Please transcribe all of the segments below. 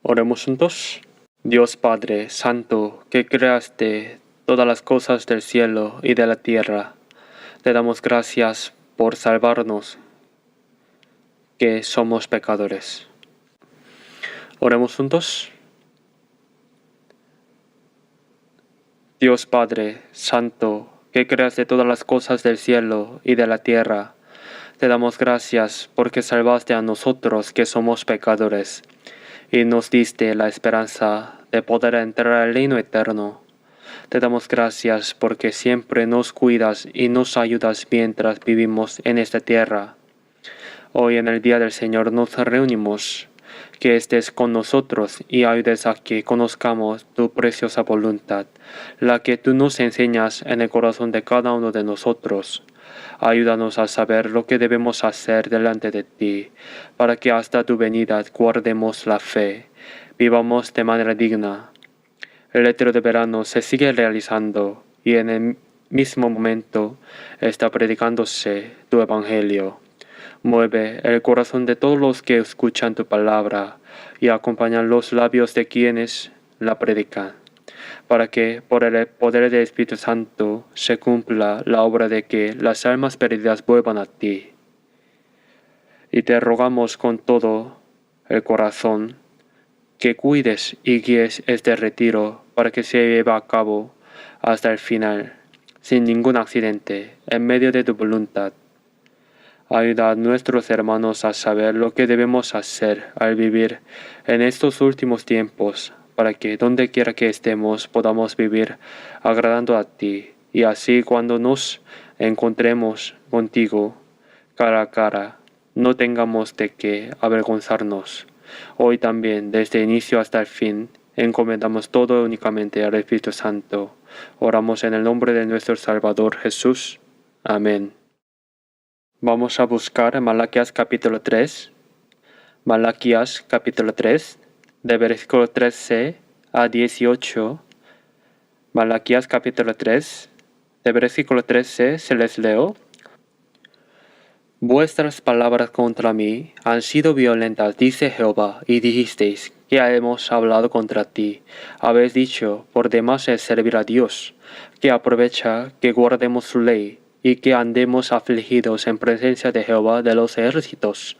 Oremos juntos. Dios Padre Santo, que creaste todas las cosas del cielo y de la tierra, te damos gracias por salvarnos, que somos pecadores. Oremos juntos. Dios Padre Santo, que creaste todas las cosas del cielo y de la tierra, te damos gracias porque salvaste a nosotros que somos pecadores y nos diste la esperanza de poder entrar al reino eterno. Te damos gracias porque siempre nos cuidas y nos ayudas mientras vivimos en esta tierra. Hoy en el Día del Señor nos reunimos, que estés con nosotros y ayudes a que conozcamos tu preciosa voluntad, la que tú nos enseñas en el corazón de cada uno de nosotros. Ayúdanos a saber lo que debemos hacer delante de ti, para que hasta tu venida guardemos la fe, vivamos de manera digna. El retiro de verano se sigue realizando y en el mismo momento está predicándose tu evangelio. Mueve el corazón de todos los que escuchan tu palabra y acompañan los labios de quienes la predican, para que por el poder del Espíritu Santo se cumpla la obra de que las almas perdidas vuelvan a ti. Y te rogamos con todo el corazón que cuides y guíes este retiro para que se lleve a cabo hasta el final, sin ningún accidente, en medio de tu voluntad. Ayuda a nuestros hermanos a saber lo que debemos hacer al vivir en estos últimos tiempos, para que donde quiera que estemos podamos vivir agradando a ti, y así cuando nos encontremos contigo cara a cara, no tengamos de qué avergonzarnos. Hoy también, desde el inicio hasta el fin, encomendamos todo únicamente al Espíritu Santo. Oramos en el nombre de nuestro Salvador Jesús. Amén. Vamos a buscar Malaquías capítulo 3. Malaquías capítulo 3, de versículo 13 a 18. Malaquías capítulo 3, de versículo 13 se les leo. Vuestras palabras contra mí han sido violentas, dice Jehová, y dijisteis que hemos hablado contra ti. Habéis dicho, por demás es servir a Dios, que aprovecha que guardemos su ley, y que andemos afligidos en presencia de Jehová de los ejércitos.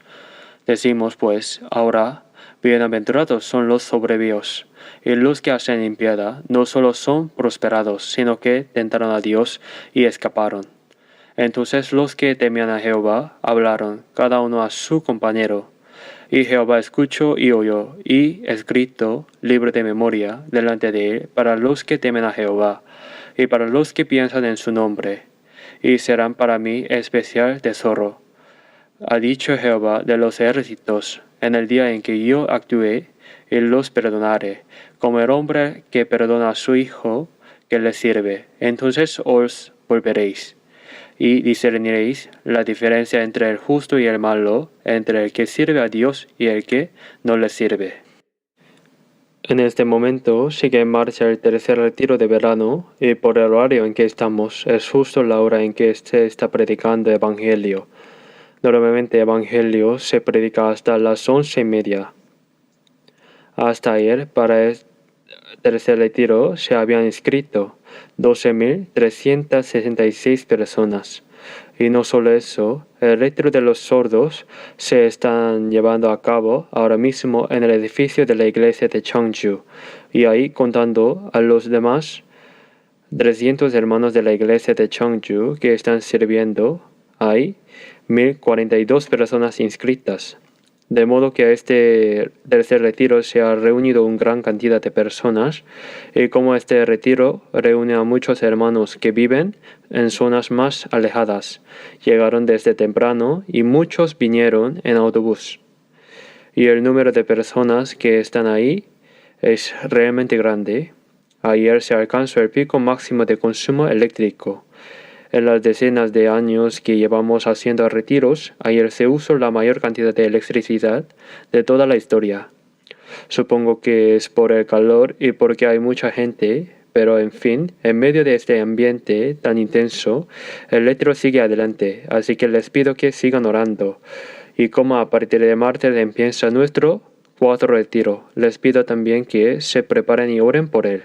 Decimos pues, ahora, bienaventurados son los soberbios, y los que hacen impiedad no solo son prosperados, sino que tentaron a Dios y escaparon. Entonces los que temían a Jehová hablaron, cada uno a su compañero. Y Jehová escuchó y oyó, y escrito, libro de memoria, delante de él, para los que temen a Jehová, y para los que piensan en su nombre, y serán para mí especial tesoro. Ha dicho Jehová de los ejércitos, en el día en que yo actúe, y los perdonaré, como el hombre que perdona a su hijo que le sirve. Entonces os volveréis, y discerniréis la diferencia entre el justo y el malo, entre el que sirve a Dios y el que no le sirve. En este momento sigue en marcha el tercer retiro de verano y por el horario en que estamos es justo la hora en que se está predicando Evangelio. Normalmente Evangelio se predica hasta las 11:30. Hasta ayer para el tercer retiro se habían inscrito 12.366 personas. Y no solo eso, el retiro de los sordos se están llevando a cabo ahora mismo en el edificio de la iglesia de Changju. Y ahí, contando a los demás 300 hermanos de la iglesia de Changju que están sirviendo, hay 1.042 personas inscritas. De modo que a este tercer retiro se ha reunido una gran cantidad de personas, y como este retiro reúne a muchos hermanos que viven en zonas más alejadas, llegaron desde temprano y muchos vinieron en autobús. Y el número de personas que están ahí es realmente grande. Ayer se alcanzó el pico máximo de consumo eléctrico. En las decenas de años que llevamos haciendo retiros, ayer se usó la mayor cantidad de electricidad de toda la historia. Supongo que es por el calor y porque hay mucha gente, pero en fin, en medio de este ambiente tan intenso, el retiro sigue adelante, así que les pido que sigan orando. Y como a partir de martes empieza nuestro 4 retiro. Les pido también que se preparen y oren por él.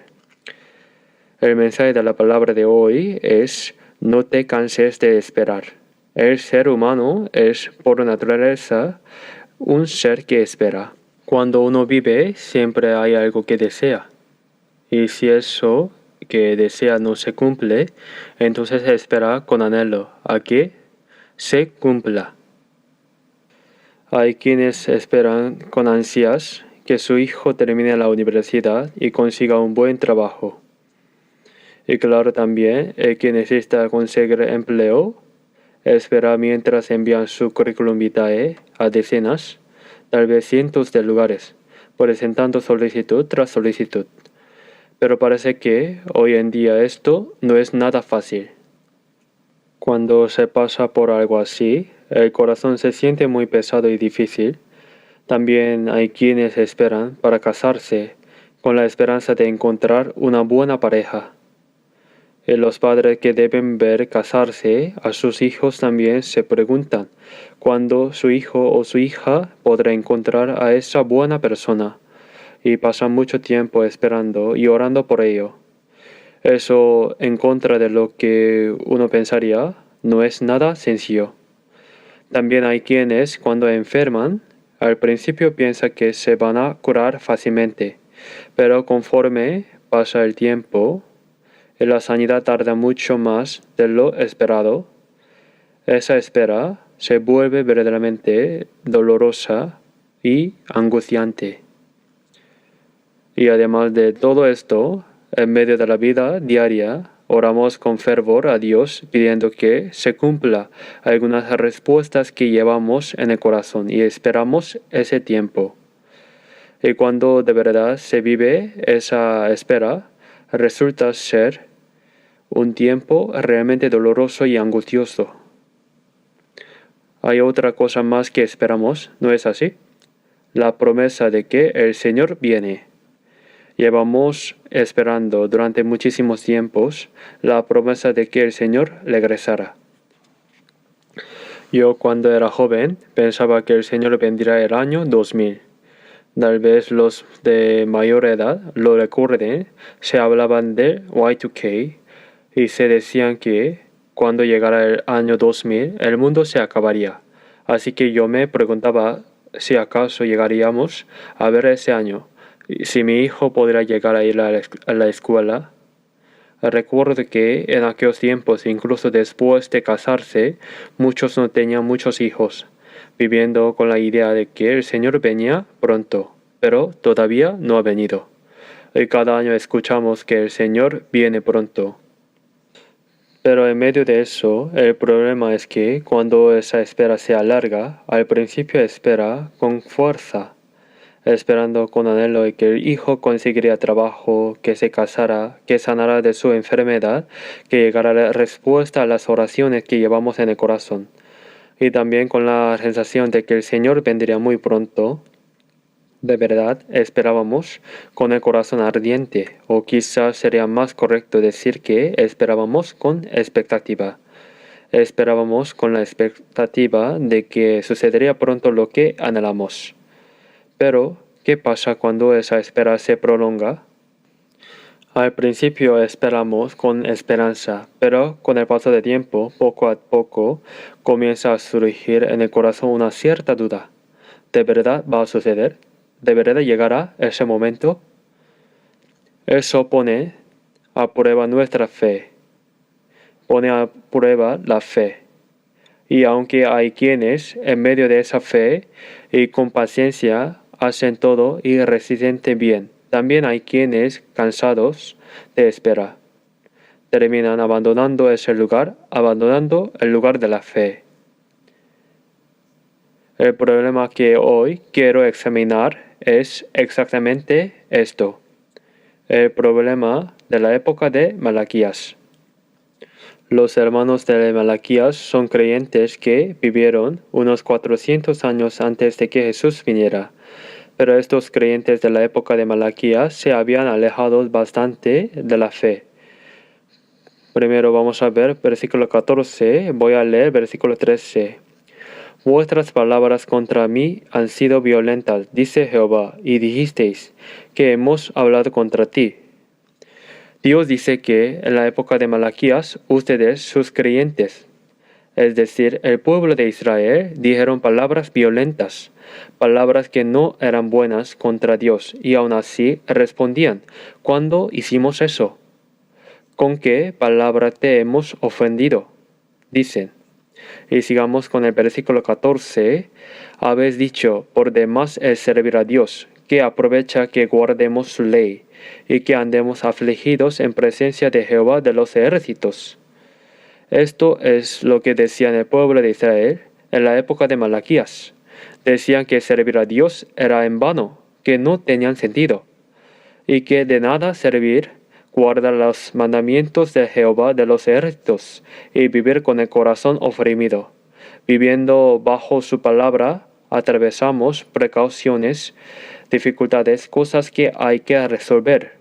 El mensaje de la palabra de hoy es: no te canses de esperar. El ser humano es por naturaleza un ser que espera. Cuando uno vive, siempre hay algo que desea. Y si eso que desea no se cumple, entonces espera con anhelo a que se cumpla. Hay quienes esperan con ansias que su hijo termine la universidad y consiga un buen trabajo. Y claro, también el que necesita conseguir empleo espera mientras envían su currículum vitae a decenas, tal vez cientos de lugares, presentando solicitud tras solicitud. Pero parece que hoy en día esto no es nada fácil. Cuando se pasa por algo así, el corazón se siente muy pesado y difícil. También hay quienes esperan para casarse con la esperanza de encontrar una buena pareja. Y los padres que deben ver casarse a sus hijos también se preguntan cuándo su hijo o su hija podrá encontrar a esa buena persona, y pasan mucho tiempo esperando y orando por ello. Eso, en contra de lo que uno pensaría, no es nada sencillo. También hay quienes, cuando enferman, al principio piensan que se van a curar fácilmente, pero conforme pasa el tiempo y la sanidad tarda mucho más de lo esperado, esa espera se vuelve verdaderamente dolorosa y angustiante. Y además de todo esto, en medio de la vida diaria, oramos con fervor a Dios pidiendo que se cumpla algunas respuestas que llevamos en el corazón y esperamos ese tiempo. Y cuando de verdad se vive esa espera, resulta ser un tiempo realmente doloroso y angustioso. Hay otra cosa más que esperamos, ¿no es así? La promesa de que el Señor viene. Llevamos esperando durante muchísimos tiempos la promesa de que el Señor regresara. Yo, cuando era joven, pensaba que el Señor vendría el año 2000. Tal vez los de mayor edad lo recuerden. Se hablaban de Y2K y se decían que cuando llegara el año 2000 el mundo se acabaría. Así que yo me preguntaba si acaso llegaríamos a ver ese año, si mi hijo podrá llegar a ir a la escuela. Recuerdo que en aquellos tiempos, incluso después de casarse, muchos no tenían muchos hijos, viviendo con la idea de que el Señor venía pronto, pero todavía no ha venido. Y cada año escuchamos que el Señor viene pronto. Pero en medio de eso, el problema es que cuando esa espera se alarga, al principio espera con fuerza, esperando con anhelo de que el hijo conseguiría trabajo, que se casara, que sanara de su enfermedad, que llegara la respuesta a las oraciones que llevamos en el corazón. Y también con la sensación de que el Señor vendría muy pronto. De verdad esperábamos con el corazón ardiente, o quizás sería más correcto decir que esperábamos con expectativa. Esperábamos con la expectativa de que sucedería pronto lo que anhelamos. Pero, ¿qué pasa cuando esa espera se prolonga? Al principio esperamos con esperanza, pero con el paso del tiempo, poco a poco, comienza a surgir en el corazón una cierta duda. ¿De verdad va a suceder? ¿De verdad llegará ese momento? Eso pone a prueba nuestra fe. Pone a prueba la fe. Y aunque hay quienes, en medio de esa fe y con paciencia, hacen todo y resisten bien, también hay quienes, cansados de esperar, terminan abandonando ese lugar, abandonando el lugar de la fe. El problema que hoy quiero examinar es exactamente esto. El problema de la época de Malaquías. Los hermanos de Malaquías son creyentes que vivieron unos 400 años antes de que Jesús viniera. Pero estos creyentes de la época de Malaquías se habían alejado bastante de la fe. Primero vamos a ver versículo 14, voy a leer versículo 13. Vuestras palabras contra mí han sido violentas, dice Jehová, y dijisteis que hemos hablado contra ti. Dios dice que en la época de Malaquías, ustedes, sus creyentes, es decir, el pueblo de Israel, dijeron palabras violentas, palabras que no eran buenas contra Dios, y aún así respondían, ¿cuándo hicimos eso? ¿Con qué palabra te hemos ofendido? Dicen. Y sigamos con el versículo 14. Habéis dicho, por demás es servir a Dios, que aprovecha que guardemos su ley, y que andemos afligidos en presencia de Jehová de los ejércitos. Esto es lo que decían el pueblo de Israel en la época de Malaquías. Decían que servir a Dios era en vano, que no tenían sentido, y que de nada servir guardar los mandamientos de Jehová de los ejércitos y vivir con el corazón oprimido. Viviendo bajo su palabra, atravesamos precauciones, dificultades, cosas que hay que resolver.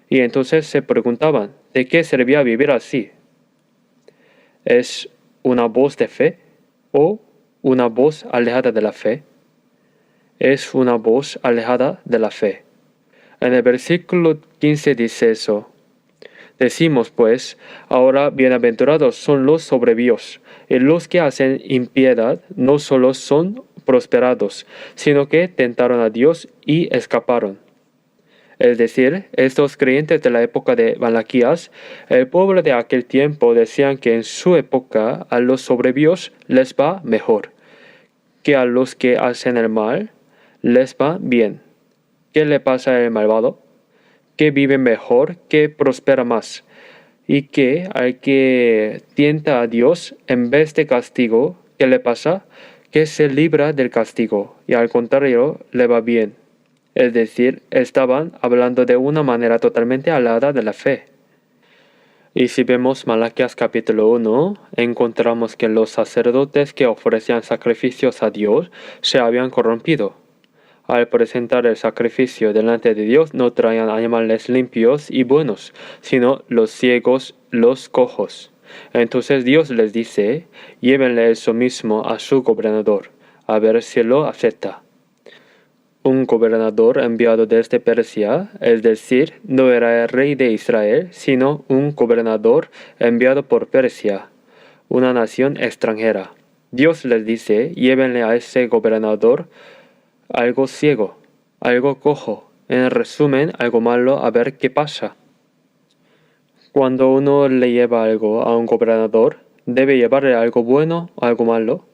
Y entonces se preguntaban, ¿de qué servía vivir así? ¿Es una voz de fe o una voz alejada de la fe? Es una voz alejada de la fe. En el versículo 15 dice eso. Decimos pues, ahora bienaventurados son los soberbios, y los que hacen impiedad no solo son prosperados, sino que tentaron a Dios y escaparon. Es decir, estos creyentes de la época de Malaquías, el pueblo de aquel tiempo decían que en su época a los soberbios les va mejor, que a los que hacen el mal les va bien. ¿Qué le pasa al malvado? Que vive mejor, que prospera más, y que al que tienta a Dios en vez de castigo, ¿qué le pasa? Que se libra del castigo, y al contrario, le va bien. Es decir, estaban hablando de una manera totalmente alejada de la fe. Y si vemos Malaquías capítulo 1, encontramos que los sacerdotes que ofrecían sacrificios a Dios se habían corrompido. Al presentar el sacrificio delante de Dios no traían animales limpios y buenos, sino los ciegos, los cojos. Entonces Dios les dice, llévenle eso mismo a su gobernador, a ver si lo acepta. Un gobernador enviado desde Persia, es decir, no era el rey de Israel, sino un gobernador enviado por Persia, una nación extranjera. Dios les dice, llévenle a ese gobernador algo ciego, algo cojo, en resumen, algo malo, a ver qué pasa. Cuando uno le lleva algo a un gobernador, ¿debe llevarle algo bueno o algo malo?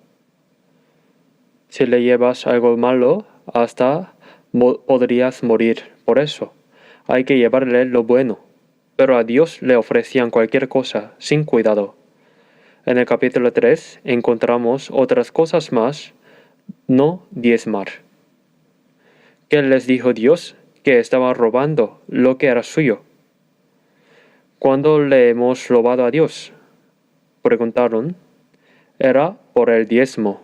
Si le llevas algo malo, hasta podrías morir por eso. Hay que llevarle lo bueno. Pero a Dios le ofrecían cualquier cosa, sin cuidado. En el capítulo 3 encontramos otras cosas más, no diezmar. ¿Qué les dijo Dios? Que estaban robando lo que era suyo. ¿Cuándo le hemos robado a Dios? Preguntaron. Era por el diezmo.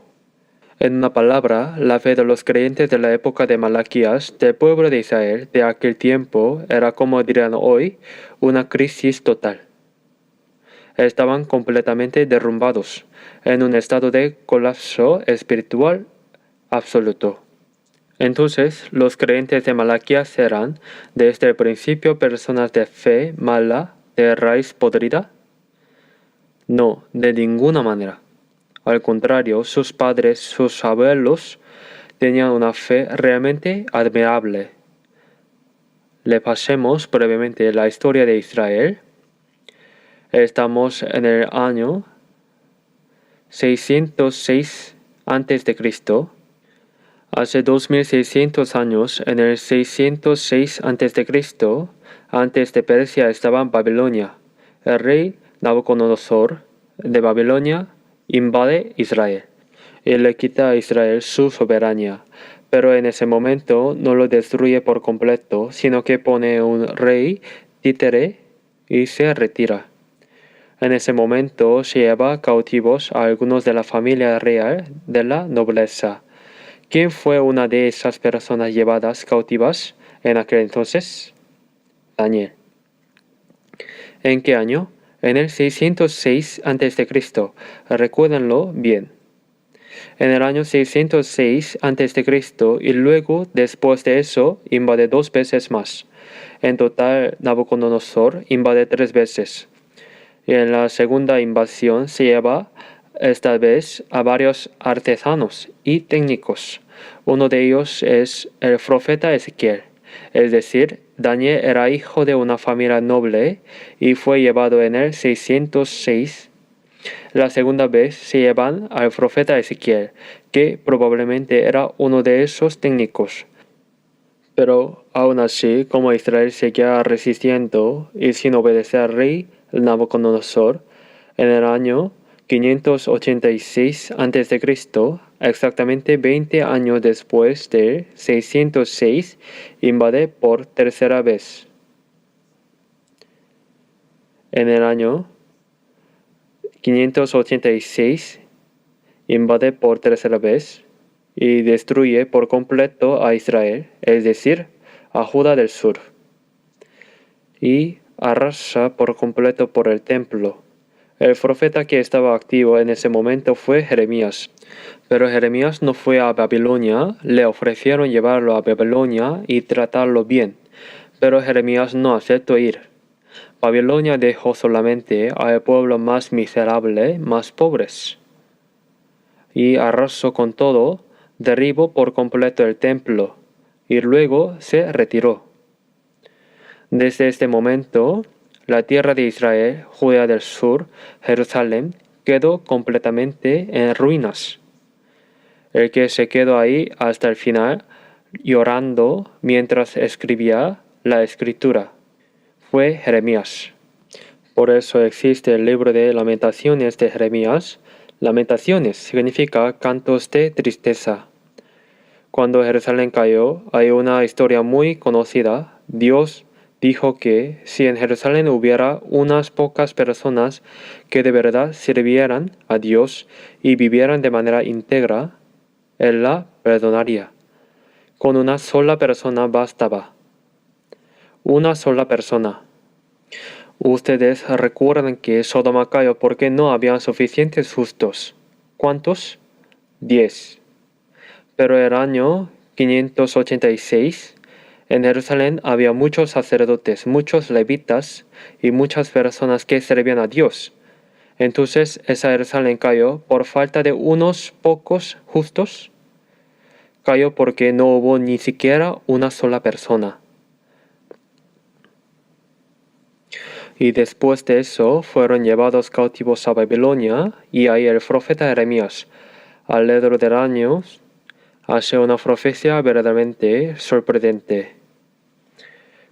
En una palabra, la fe de los creyentes de la época de Malaquías, del pueblo de Israel de aquel tiempo, era, como dirían hoy, una crisis total. Estaban completamente derrumbados, en un estado de colapso espiritual absoluto. Entonces, los creyentes de Malaquías eran, desde el principio, personas de fe mala, de raíz podrida. No, de ninguna manera. Al contrario, sus padres, sus abuelos, tenían una fe realmente admirable. Le pasemos brevemente la historia de Israel. Estamos en el año 606 a.C. Hace 2600 años, en el 606 a.C., antes de Persia estaba Babilonia. El rey Nabucodonosor de Babilonia invade Israel y le quita a Israel su soberanía. Pero en ese momento no lo destruye por completo, sino que pone un rey títere y se retira. En ese momento se lleva cautivos a algunos de la familia real de la nobleza. ¿Quién fue una de esas personas llevadas cautivas en aquel entonces? Daniel. ¿En qué año? En el 606 a.C. Recuérdenlo bien. En el año 606 a.C. y luego, después de eso, invade 2 veces más. En total, Nabucodonosor invade 3 veces. Y en la segunda invasión se lleva esta vez a varios artesanos y técnicos. Uno de ellos es el profeta Ezequiel. Es decir, Daniel era hijo de una familia noble y fue llevado en el 606. La segunda vez se llevan al profeta Ezequiel, que probablemente era uno de esos técnicos. Pero aún así, como Israel seguía resistiendo y sin obedecer al rey Nabucodonosor, en el año 586 a.C., exactamente 20 años después de 606, invade por tercera vez. En el año 586, invade por tercera vez y destruye por completo a Israel, es decir, a Judá del sur, y arrasa por completo por el templo. El profeta que estaba activo en ese momento fue Jeremías. Pero Jeremías no fue a Babilonia, le ofrecieron llevarlo a Babilonia y tratarlo bien, pero Jeremías no aceptó ir. Babilonia dejó solamente al pueblo más miserable, más pobres, y arrasó con todo, derribó por completo el templo, y luego se retiró. Desde este momento, la tierra de Israel, Judea del sur, Jerusalén, quedó completamente en ruinas. El que se quedó ahí hasta el final, llorando mientras escribía la escritura, fue Jeremías. Por eso existe el libro de Lamentaciones de Jeremías. Lamentaciones significa cantos de tristeza. Cuando Jerusalén cayó, hay una historia muy conocida. Dios dijo que si en Jerusalén hubiera unas pocas personas que de verdad sirvieran a Dios y vivieran de manera íntegra, Él la perdonaría. Con una sola persona bastaba. Una sola persona. Ustedes recuerdan que Sodoma cayó porque no había suficientes justos. ¿Cuántos? 10. Pero el año 586, en Jerusalén había muchos sacerdotes, muchos levitas y muchas personas que servían a Dios. Entonces esa Jerusalén cayó por falta de unos pocos justos. Cayó porque no hubo ni siquiera una sola persona. Y después de eso fueron llevados cautivos a Babilonia, y ahí el profeta Jeremías, alrededor del año, hace una profecía verdaderamente sorprendente.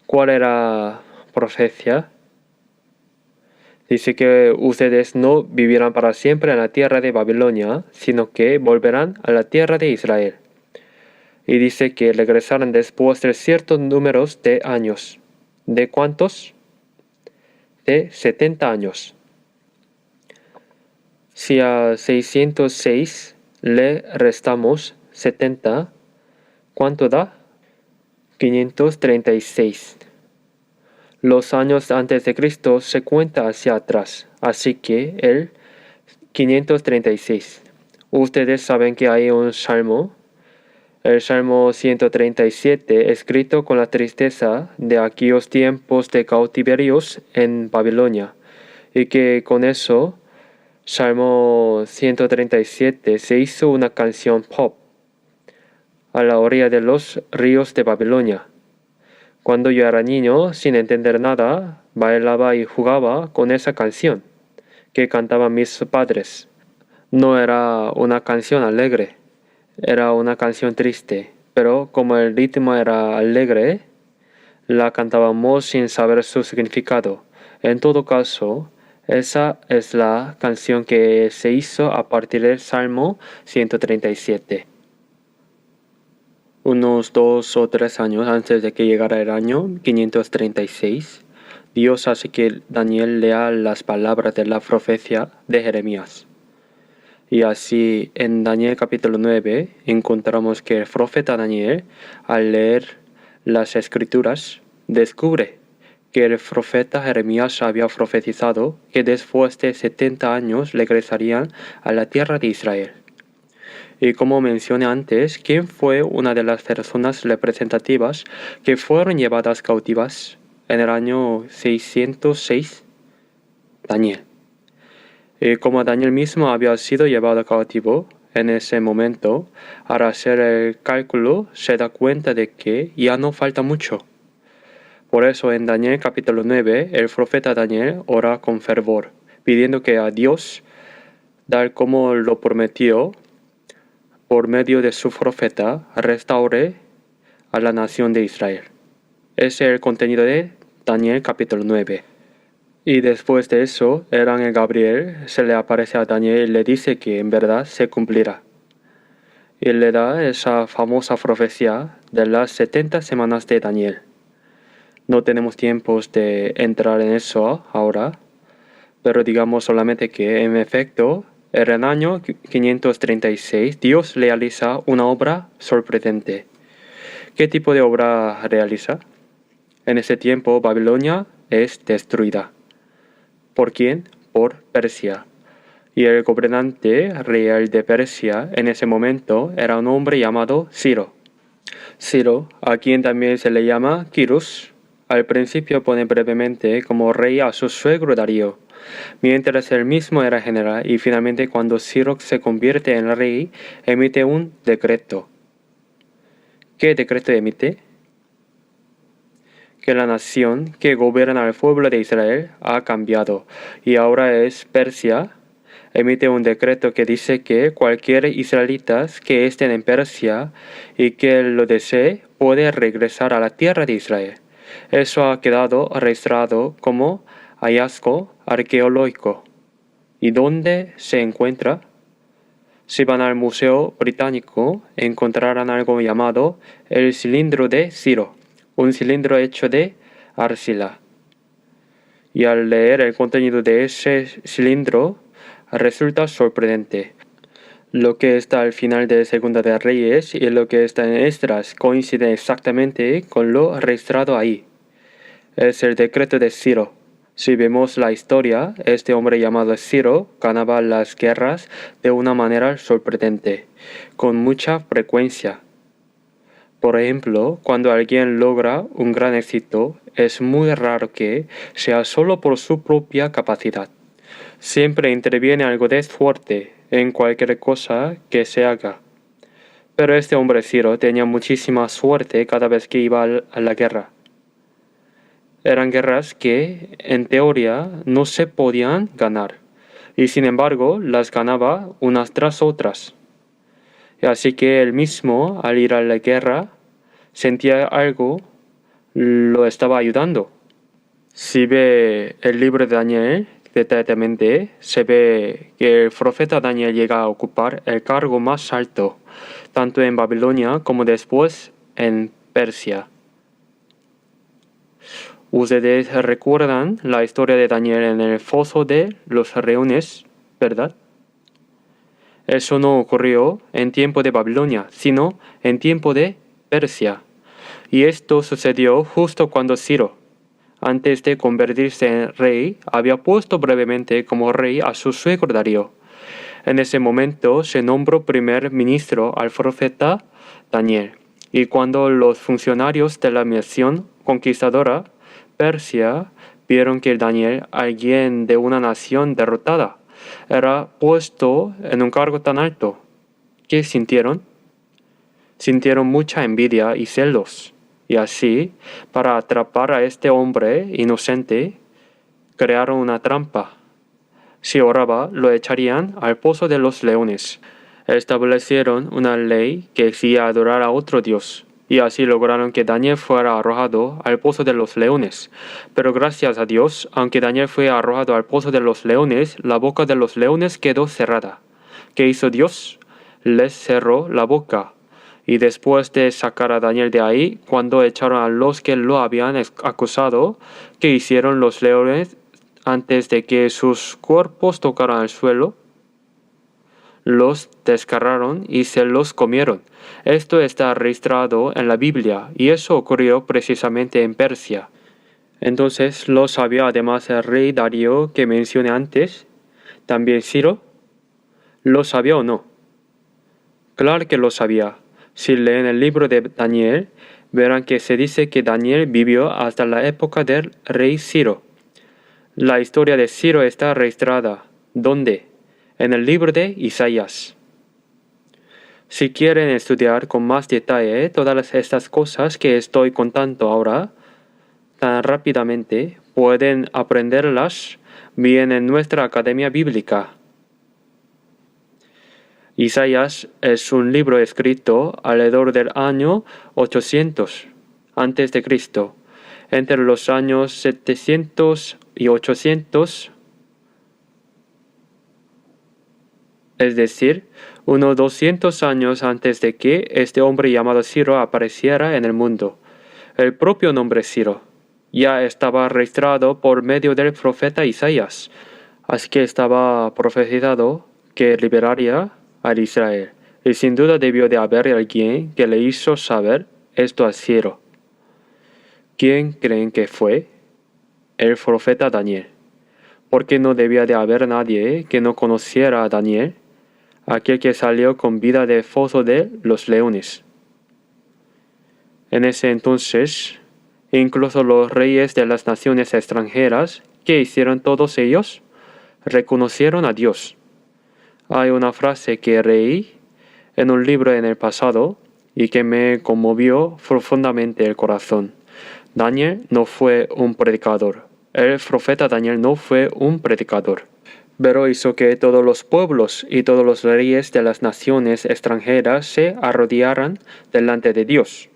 ¿Cuál era la profecía? Dice que ustedes no vivirán para siempre en la tierra de Babilonia, sino que volverán a la tierra de Israel. Y dice que regresarán después de ciertos números de años. ¿De cuántos? De 70 años. Si a 606 le restamos 70, ¿cuánto da? 536. Los años antes de Cristo se cuenta hacia atrás, así que el 536. Ustedes saben que hay un salmo, el Salmo 137, escrito con la tristeza de aquellos tiempos de cautiverios en Babilonia, y que con eso, Salmo 137 se hizo una canción pop a la orilla de los ríos de Babilonia. Cuando yo era niño, sin entender nada, bailaba y jugaba con esa canción que cantaban mis padres. No era una canción alegre, era una canción triste, pero como el ritmo era alegre, la cantábamos sin saber su significado. En todo caso, esa es la canción que se hizo a partir del Salmo 137. Unos 2 o 3 años antes de que llegara el año 536, Dios hace que Daniel lea las palabras de la profecía de Jeremías. Y así en Daniel capítulo 9 encontramos que el profeta Daniel, al leer las escrituras, descubre que el profeta Jeremías había profetizado que después de 70 años regresarían a la tierra de Israel. Y como mencioné antes, ¿quién fue una de las personas representativas que fueron llevadas cautivas en el año 606? Daniel. Y como Daniel mismo había sido llevado cautivo en ese momento, al hacer el cálculo se da cuenta de que ya no falta mucho. Por eso en Daniel capítulo 9, el profeta Daniel ora con fervor, pidiendo que a Dios, tal como lo prometió, por medio de su profeta, restaure a la nación de Israel. Ese es el contenido de Daniel capítulo 9. Y después de eso, el ángel Gabriel se le aparece a Daniel y le dice que en verdad se cumplirá. Y le da esa famosa profecía de las 70 semanas de Daniel. No tenemos tiempos de entrar en eso ahora, pero digamos solamente que en efecto, en el año 536, Dios realiza una obra sorprendente. ¿Qué tipo de obra realiza? En ese tiempo, Babilonia es destruida. ¿Por quién? Por Persia. Y el gobernante real de Persia en ese momento era un hombre llamado Ciro. Ciro, a quien también se le llama Quirus, al principio pone brevemente como rey a su suegro Darío, mientras él mismo era general, y finalmente cuando Ciro se convierte en rey, emite un decreto. ¿Qué decreto emite? Que la nación que gobierna al pueblo de Israel ha cambiado, y ahora es Persia. Emite un decreto que dice que cualquier israelita que estén en Persia y que lo desee puede regresar a la tierra de Israel. Eso ha quedado registrado como hallazgo arqueológico. ¿Y dónde se encuentra? Si van al Museo Británico, encontrarán algo llamado el cilindro de Ciro, un cilindro hecho de arcilla. Y al leer el contenido de ese cilindro, resulta sorprendente. Lo que está al final de Segunda de Reyes y lo que está en Esdras coincide exactamente con lo registrado ahí. Es el decreto de Ciro. Si vemos la historia, este hombre llamado Ciro ganaba las guerras de una manera sorprendente, con mucha frecuencia. Por ejemplo, cuando alguien logra un gran éxito, es muy raro que sea solo por su propia capacidad. Siempre interviene algo de suerte en cualquier cosa que se haga. Pero este hombre Ciro tenía muchísima suerte cada vez que iba a la guerra. Eran guerras que, en teoría, no se podían ganar, y sin embargo las ganaba unas tras otras. Así que él mismo, al ir a la guerra, sentía algo, lo estaba ayudando. Si ve el libro de Daniel detalladamente, se ve que el profeta Daniel llega a ocupar el cargo más alto, tanto en Babilonia como después en Persia. Ustedes recuerdan la historia de Daniel en el foso de los leones, ¿verdad? Eso no ocurrió en tiempo de Babilonia, sino en tiempo de Persia. Y esto sucedió justo cuando Ciro, antes de convertirse en rey, había puesto brevemente como rey a su suegro Darío. En ese momento se nombró primer ministro al profeta Daniel. Y cuando los funcionarios de la nación conquistadora Persia vieron que Daniel, alguien de una nación derrotada, era puesto en un cargo tan alto, ¿qué sintieron? Sintieron mucha envidia y celos. Y así, para atrapar a este hombre inocente, crearon una trampa. Si oraba, lo echarían al pozo de los leones. Establecieron una ley que exigía adorar a otro dios, y así lograron que Daniel fuera arrojado al pozo de los leones. Pero gracias a Dios, aunque Daniel fue arrojado al pozo de los leones, la boca de los leones quedó cerrada. ¿Qué hizo Dios? Les cerró la boca. Y después de sacar a Daniel de ahí, cuando echaron a los que lo habían acusado, ¿qué hicieron los leones antes de que sus cuerpos tocaran el suelo? Los desgarraron y se los comieron. Esto está registrado en la Biblia, y eso ocurrió precisamente en Persia. Entonces, ¿lo sabía además el rey Darío que mencioné antes? ¿También Ciro? ¿Lo sabía o no? Claro que lo sabía. Si leen el libro de Daniel, verán que se dice que Daniel vivió hasta la época del rey Ciro. La historia de Ciro está registrada. ¿Dónde? En el libro de Isaías. Si quieren estudiar con más detalle todas estas cosas que estoy contando ahora, tan rápidamente, pueden aprenderlas bien en nuestra Academia Bíblica. Isaías es un libro escrito alrededor del año 800 antes de Cristo. Entre los años 700 y 800, es decir, unos 200 años antes de que este hombre llamado Ciro apareciera en el mundo. El propio nombre Ciro ya estaba registrado por medio del profeta Isaías, así que estaba profetizado que liberaría a Israel, y sin duda debió de haber alguien que le hizo saber esto a Ciro. ¿Quién creen que fue? El profeta Daniel. Porque no debía de haber nadie que no conociera a Daniel, aquel que salió con vida del foso de los leones. En ese entonces, incluso los reyes de las naciones extranjeras, ¿qué hicieron todos ellos? Reconocieron a Dios. Hay una frase que leí en un libro en el pasado y que me conmovió profundamente el corazón. Daniel no fue un predicador. El profeta Daniel no fue un predicador, pero hizo que todos los pueblos y todos los reyes de las naciones extranjeras se arrodillaran delante de Dios.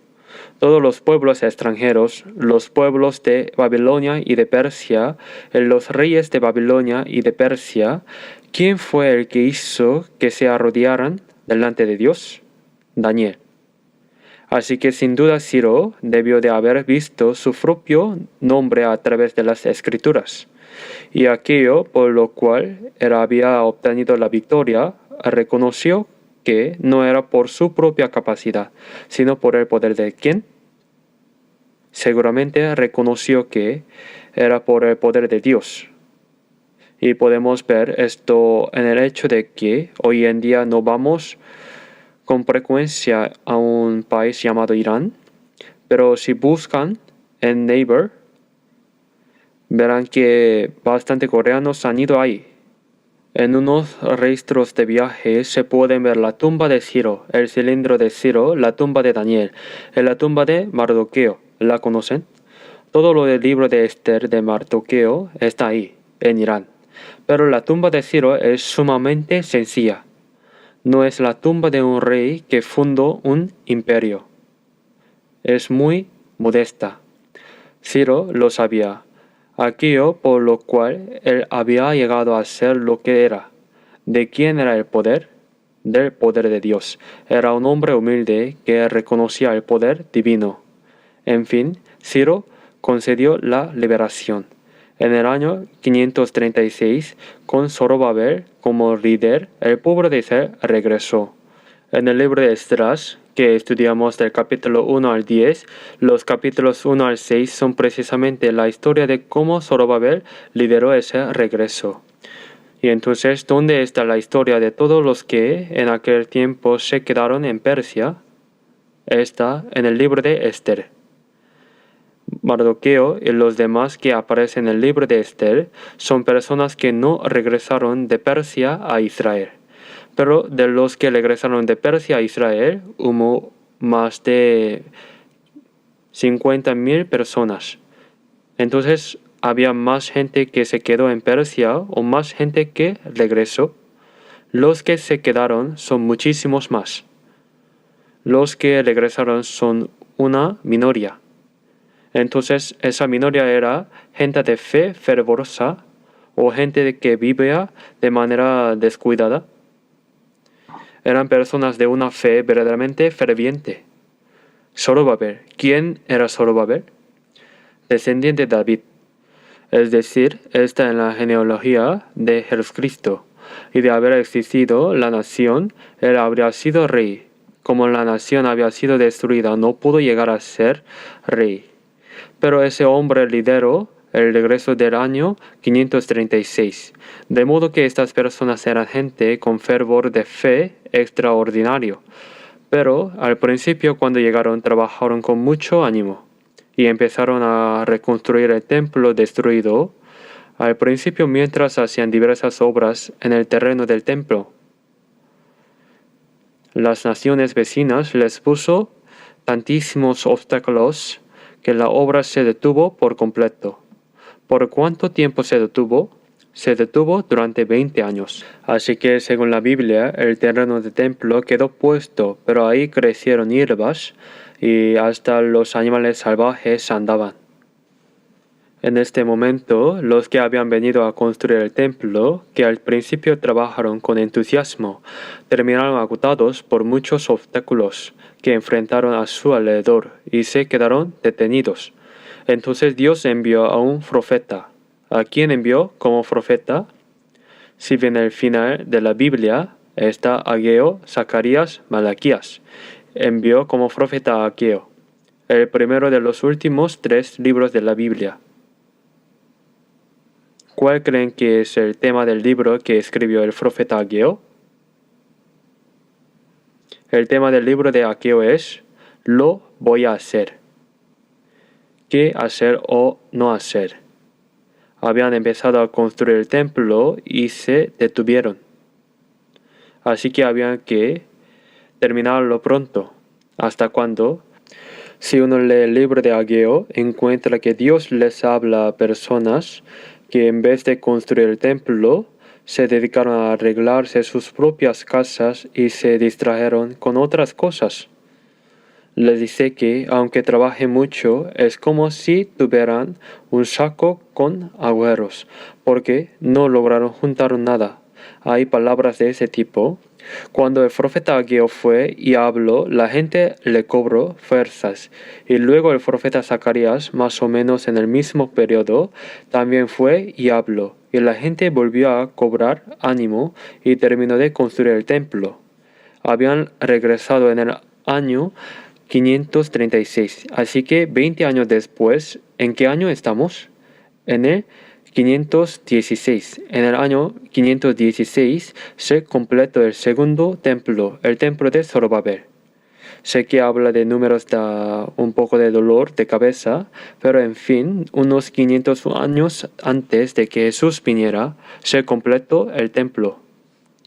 Todos los pueblos extranjeros, los pueblos de Babilonia y de Persia, los reyes de Babilonia y de Persia, ¿quién fue el que hizo que se arrodillaran delante de Dios? Daniel. Así que sin duda Ciro debió de haber visto su propio nombre a través de las escrituras, y aquello por lo cual él había obtenido la victoria, reconoció que no era por su propia capacidad, sino por el poder de ¿quién? Seguramente reconoció que era por el poder de Dios. Y podemos ver esto en el hecho de que hoy en día no vamos con frecuencia a un país llamado Irán, pero si buscan en Naver, verán que bastante coreanos han ido ahí. En unos registros de viaje se pueden ver la tumba de Ciro, el cilindro de Ciro, la tumba de Daniel, y la tumba de Mardoqueo. ¿La conocen? Todo lo del libro de Esther de Mardoqueo está ahí, en Irán. Pero la tumba de Ciro es sumamente sencilla. No es la tumba de un rey que fundó un imperio. Es muy modesta. Ciro lo sabía. Aquello por lo cual él había llegado a ser lo que era. ¿De quién era el poder? Del poder de Dios. Era un hombre humilde que reconocía el poder divino. En fin, Ciro concedió la liberación. En el año 536, con Zorobabel como líder, el pueblo de Israel regresó. En el libro de Esdras, que estudiamos del capítulo 1 al 10, los capítulos 1 al 6 son precisamente la historia de cómo Zorobabel lideró ese regreso. Y entonces, ¿dónde está la historia de todos los que en aquel tiempo se quedaron en Persia? Está en el libro de Esther. Mardoqueo y los demás que aparecen en el libro de Esther son personas que no regresaron de Persia a Israel. Pero de los que regresaron de Persia a Israel, hubo más de 50,000 personas. Entonces, había más gente que se quedó en Persia o más gente que regresó. Los que se quedaron son muchísimos más. Los que regresaron son una minoría. Entonces, esa minoría era gente de fe fervorosa o gente que vivía de manera descuidada. Eran personas de una fe verdaderamente ferviente. Zorobabel. ¿Quién era Zorobabel? Descendiente de David. Es decir, está en la genealogía de Jesucristo. Y de haber existido la nación, él habría sido rey. Como la nación había sido destruida, no pudo llegar a ser rey. Pero ese hombre lideró el regreso del año 536, de modo que estas personas eran gente con fervor de fe extraordinario. Pero al principio, cuando llegaron, trabajaron con mucho ánimo y empezaron a reconstruir el templo destruido. Al principio, mientras hacían diversas obras en el terreno del templo, las naciones vecinas les puso tantísimos obstáculos que la obra se detuvo por completo. ¿Por cuánto tiempo se detuvo? Se detuvo durante 20 años. Así que, según la Biblia, el terreno del templo quedó puesto, pero ahí crecieron hierbas y hasta los animales salvajes andaban. En este momento, los que habían venido a construir el templo, que al principio trabajaron con entusiasmo, terminaron agotados por muchos obstáculos que enfrentaron a su alrededor y se quedaron detenidos. Entonces Dios envió a un profeta. ¿A quién envió como profeta? Si bien el final de la Biblia está Ageo, Zacarías, Malaquías. Envió como profeta a Ageo, el primero de los últimos 3 libros de la Biblia. ¿Cuál creen que es el tema del libro que escribió el profeta Ageo? El tema del libro de Ageo es: lo voy a hacer. ¿Qué hacer o no hacer? Habían empezado a construir el templo y se detuvieron. Así que habían que terminarlo pronto. ¿Hasta cuándo? Si uno lee el libro de Ageo, encuentra que Dios les habla a personas que en vez de construir el templo, se dedicaron a arreglarse sus propias casas y se distrajeron con otras cosas. Les dice que, aunque trabajen mucho, es como si tuvieran un saco con agujeros, porque no lograron juntar nada. Hay palabras de ese tipo. Cuando el profeta Ageo fue y habló, la gente le cobró fuerzas. Y luego el profeta Zacarías, más o menos en el mismo periodo, también fue y habló. Y la gente volvió a cobrar ánimo y terminó de construir el templo. Habían regresado en el año 536. Así que 20 años después, ¿en qué año estamos? En el 516. En el año 516 se completó el segundo templo, el templo de Zorobabel. Sé que habla de números da un poco de dolor de cabeza, pero en fin, unos 500 años antes de que Jesús viniera, se completó el templo.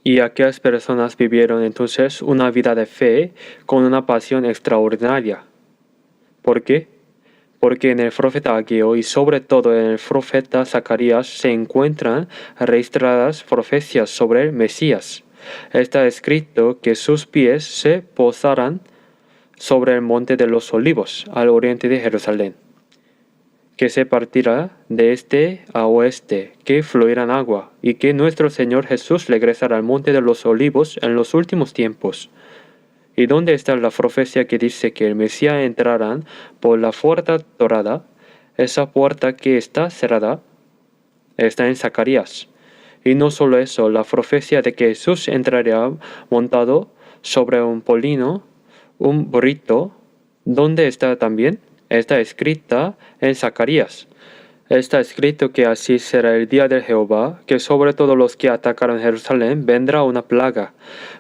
Y aquellas personas vivieron entonces una vida de fe con una pasión extraordinaria. ¿Por qué? Porque en el profeta Ageo y sobre todo en el profeta Zacarías se encuentran registradas profecías sobre el Mesías. Está escrito que sus pies se posarán sobre el monte de los olivos, al oriente de Jerusalén, que se partirá de este a oeste, que fluirán agua, y que nuestro Señor Jesús regresará al monte de los olivos en los últimos tiempos. ¿Y dónde está la profecía que dice que el Mesías entrará por la puerta dorada? Esa puerta que está cerrada está en Zacarías. Y no solo eso, la profecía de que Jesús entraría montado sobre un polino, un burrito, ¿dónde está también? Está escrita en Zacarías. Está escrito que así será el día de Jehová, que sobre todos los que atacaron Jerusalén vendrá una plaga.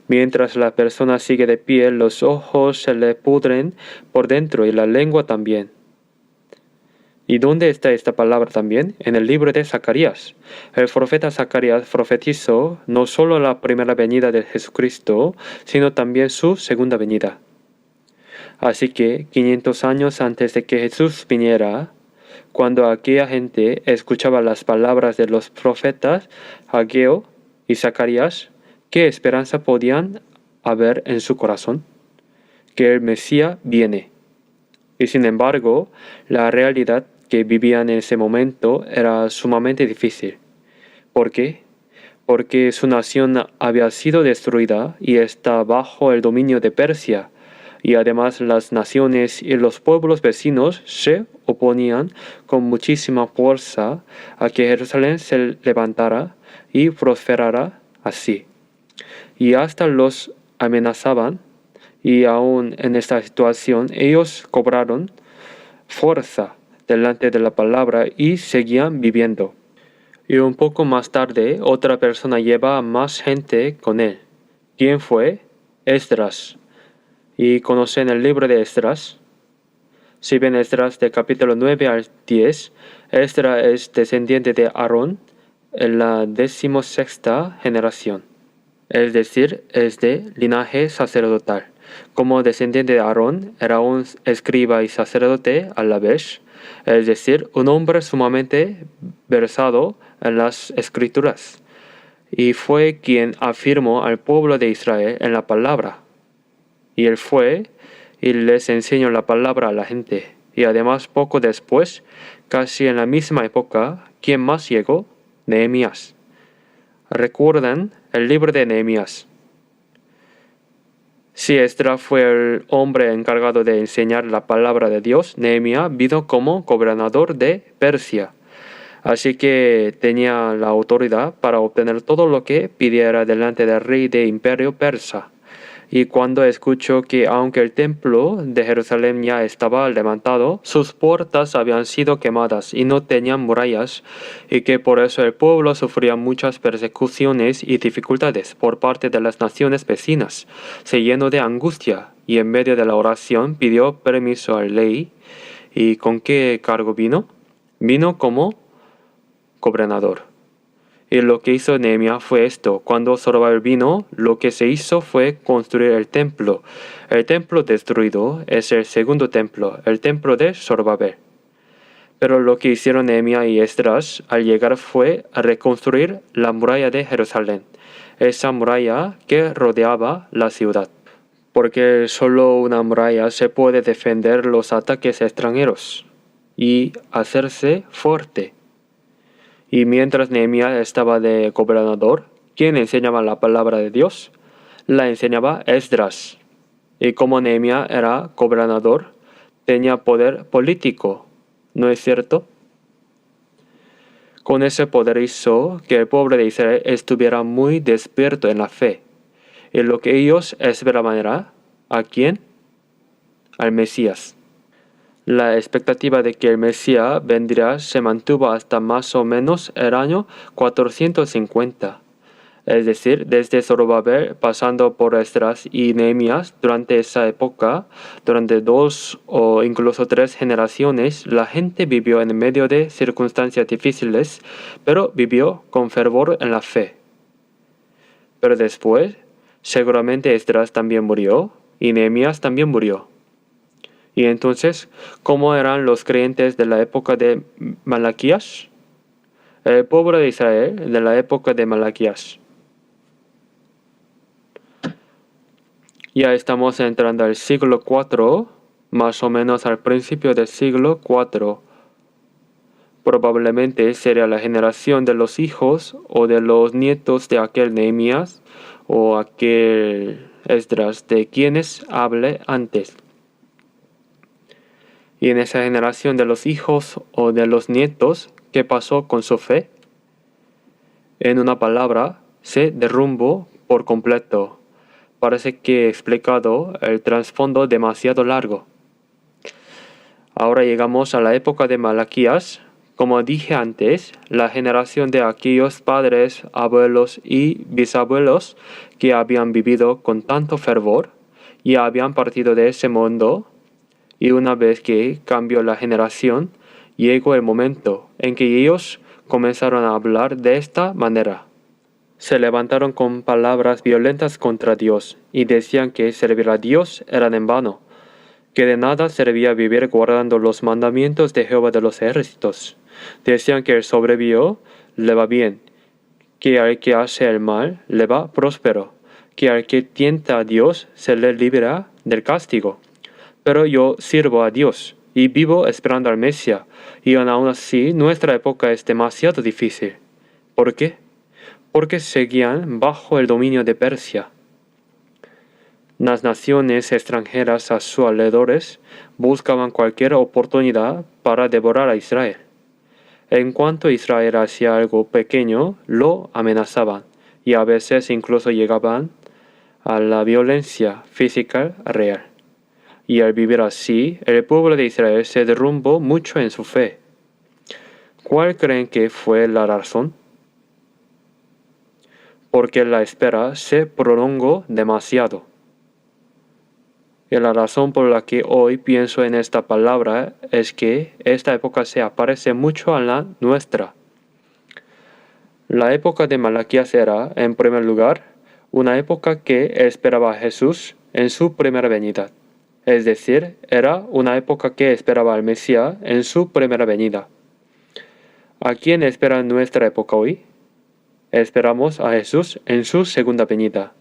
Mientras la persona sigue de pie, los ojos se le pudren por dentro y la lengua también. ¿Y dónde está esta palabra también? En el libro de Zacarías. El profeta Zacarías profetizó no solo la primera venida de Jesucristo, sino también su segunda venida. Así que 500 años antes de que Jesús viniera, cuando aquella gente escuchaba las palabras de los profetas Ageo y Zacarías, ¿qué esperanza podían haber en su corazón? Que el Mesías viene. Y sin embargo, la realidad que vivían en ese momento era sumamente difícil. ¿Por qué? Porque su nación había sido destruida y está bajo el dominio de Persia. Y además las naciones y los pueblos vecinos se oponían con muchísima fuerza a que Jerusalén se levantara y prosperara así. Y hasta los amenazaban, y aún en esta situación ellos cobraron fuerza delante de la palabra y seguían viviendo. Y un poco más tarde, otra persona lleva a más gente con él. ¿Quién fue? Esdras. ¿Y conocen el libro de Esdras? Si ven Esdras de capítulo 9 al 10, Esdras es descendiente de Aarón en la 16ª generación. Es decir, es de linaje sacerdotal. Como descendiente de Aarón, era un escriba y sacerdote a la vez, es decir, un hombre sumamente versado en las escrituras, y fue quien afirmó al pueblo de Israel en la palabra. Y él fue y les enseñó la palabra a la gente. Y además poco después, casi en la misma época, ¿quién más llegó? Nehemías. ¿Recuerdan el libro de Nehemías? Si Esdras fue el hombre encargado de enseñar la palabra de Dios, Nehemías vino como gobernador de Persia. Así que tenía la autoridad para obtener todo lo que pidiera delante del rey del imperio persa. Y cuando escuchó que aunque el templo de Jerusalén ya estaba levantado, sus puertas habían sido quemadas y no tenían murallas, y que por eso el pueblo sufría muchas persecuciones y dificultades por parte de las naciones vecinas, se llenó de angustia y en medio de la oración pidió permiso al rey. ¿Y con qué cargo vino? Vino como gobernador. Y lo que hizo Nehemías fue esto. Cuando Zorobabel vino, lo que se hizo fue construir el templo. El templo destruido es el segundo templo, el templo de Zorobabel. Pero lo que hicieron Nehemías y Esdras al llegar fue a reconstruir la muralla de Jerusalén, esa muralla que rodeaba la ciudad. Porque solo una muralla se puede defender los ataques extranjeros y hacerse fuerte. Y mientras Nehemías estaba de gobernador, ¿quién enseñaba la palabra de Dios? La enseñaba Esdras. Y como Nehemías era gobernador, tenía poder político, ¿no es cierto? Con ese poder hizo que el pueblo de Israel estuviera muy despierto en la fe. Y lo que ellos esperaban era, ¿a quién? Al Mesías. La expectativa de que el Mesías vendría se mantuvo hasta más o menos el año 450. Es decir, desde Zorobabel pasando por Esdras y Nehemías, durante esa época, durante 2 o incluso 3 generaciones, la gente vivió en medio de circunstancias difíciles, pero vivió con fervor en la fe. Pero después, seguramente Esdras también murió y Nehemías también murió. Y entonces, ¿cómo eran los creyentes de la época de Malaquías? El pueblo de Israel de la época de Malaquías. Ya estamos entrando al siglo IV, más o menos al principio del siglo IV. Probablemente sería la generación de los hijos o de los nietos de aquel Nehemías o aquel Esdras de quienes hablé antes. Y en esa generación de los hijos o de los nietos, ¿qué pasó con su fe? En una palabra, se derrumbó por completo. Parece que he explicado el trasfondo demasiado largo. Ahora llegamos a la época de Malaquías. Como dije antes, la generación de aquellos padres, abuelos y bisabuelos que habían vivido con tanto fervor y habían partido de ese mundo. Y una vez que cambió la generación, llegó el momento en que ellos comenzaron a hablar de esta manera. Se levantaron con palabras violentas contra Dios y decían que servir a Dios era en vano, que de nada servía vivir guardando los mandamientos de Jehová de los ejércitos. Decían que el soberbio le va bien, que al que hace el mal le va próspero, que al que tienta a Dios se le libera del castigo. Pero yo sirvo a Dios y vivo esperando al Mesías, y aún así nuestra época es demasiado difícil. ¿Por qué? Porque seguían bajo el dominio de Persia. Las naciones extranjeras a sus alrededores buscaban cualquier oportunidad para devorar a Israel. En cuanto Israel hacía algo pequeño, lo amenazaban, y a veces incluso llegaban a la violencia física real. y al vivir así, el pueblo de Israel se derrumbó mucho en su fe. ¿Cuál creen que fue la razón? Porque la espera se prolongó demasiado. Y la razón por la que hoy pienso en esta palabra es que esta época se parece mucho a la nuestra. La época de Malaquías era, en primer lugar, una época que esperaba a Jesús en su primera venida. Es decir, era una época que esperaba al Mesías en su primera venida. ¿A quién espera nuestra época hoy? Esperamos a Jesús en su segunda venida.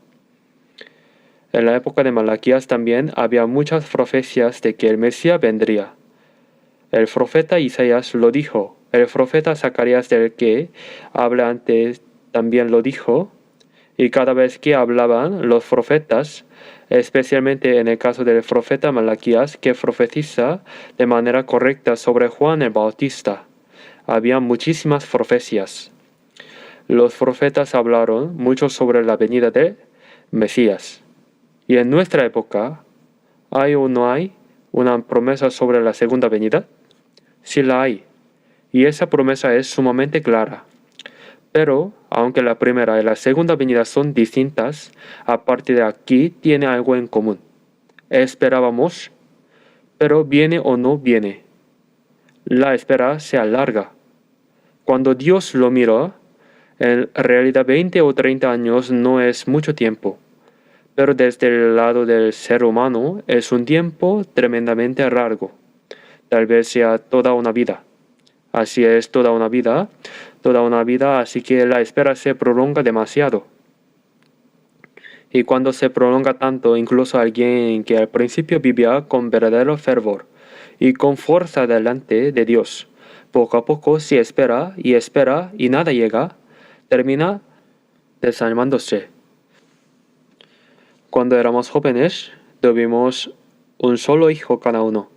En la época de Malaquías también había muchas profecías de que el Mesías vendría. El profeta Isaías lo dijo, el profeta Zacarías del que habla antes también lo dijo, y cada vez que hablaban los profetas, especialmente en el caso del profeta Malaquías que profetiza de manera correcta sobre Juan el Bautista, había muchísimas profecías. Los profetas hablaron mucho sobre la venida del Mesías. Y en nuestra época, ¿hay o no hay una promesa sobre la segunda venida? Sí la hay, y esa promesa es sumamente clara. Pero, aunque la primera y la segunda venida son distintas, a partir de aquí tiene algo en común. Esperábamos, pero viene o no viene. La espera se alarga. Cuando Dios lo miró, en realidad 20 o 30 años no es mucho tiempo. Pero desde el lado del ser humano es un tiempo tremendamente largo. Tal vez sea toda una vida. Así es toda una vida, así que la espera se prolonga demasiado. Y cuando se prolonga tanto, incluso alguien que al principio vivía con verdadero fervor y con fuerza delante de Dios, poco a poco si espera y nada llega, termina desanimándose. Cuando éramos jóvenes, tuvimos un solo hijo cada uno,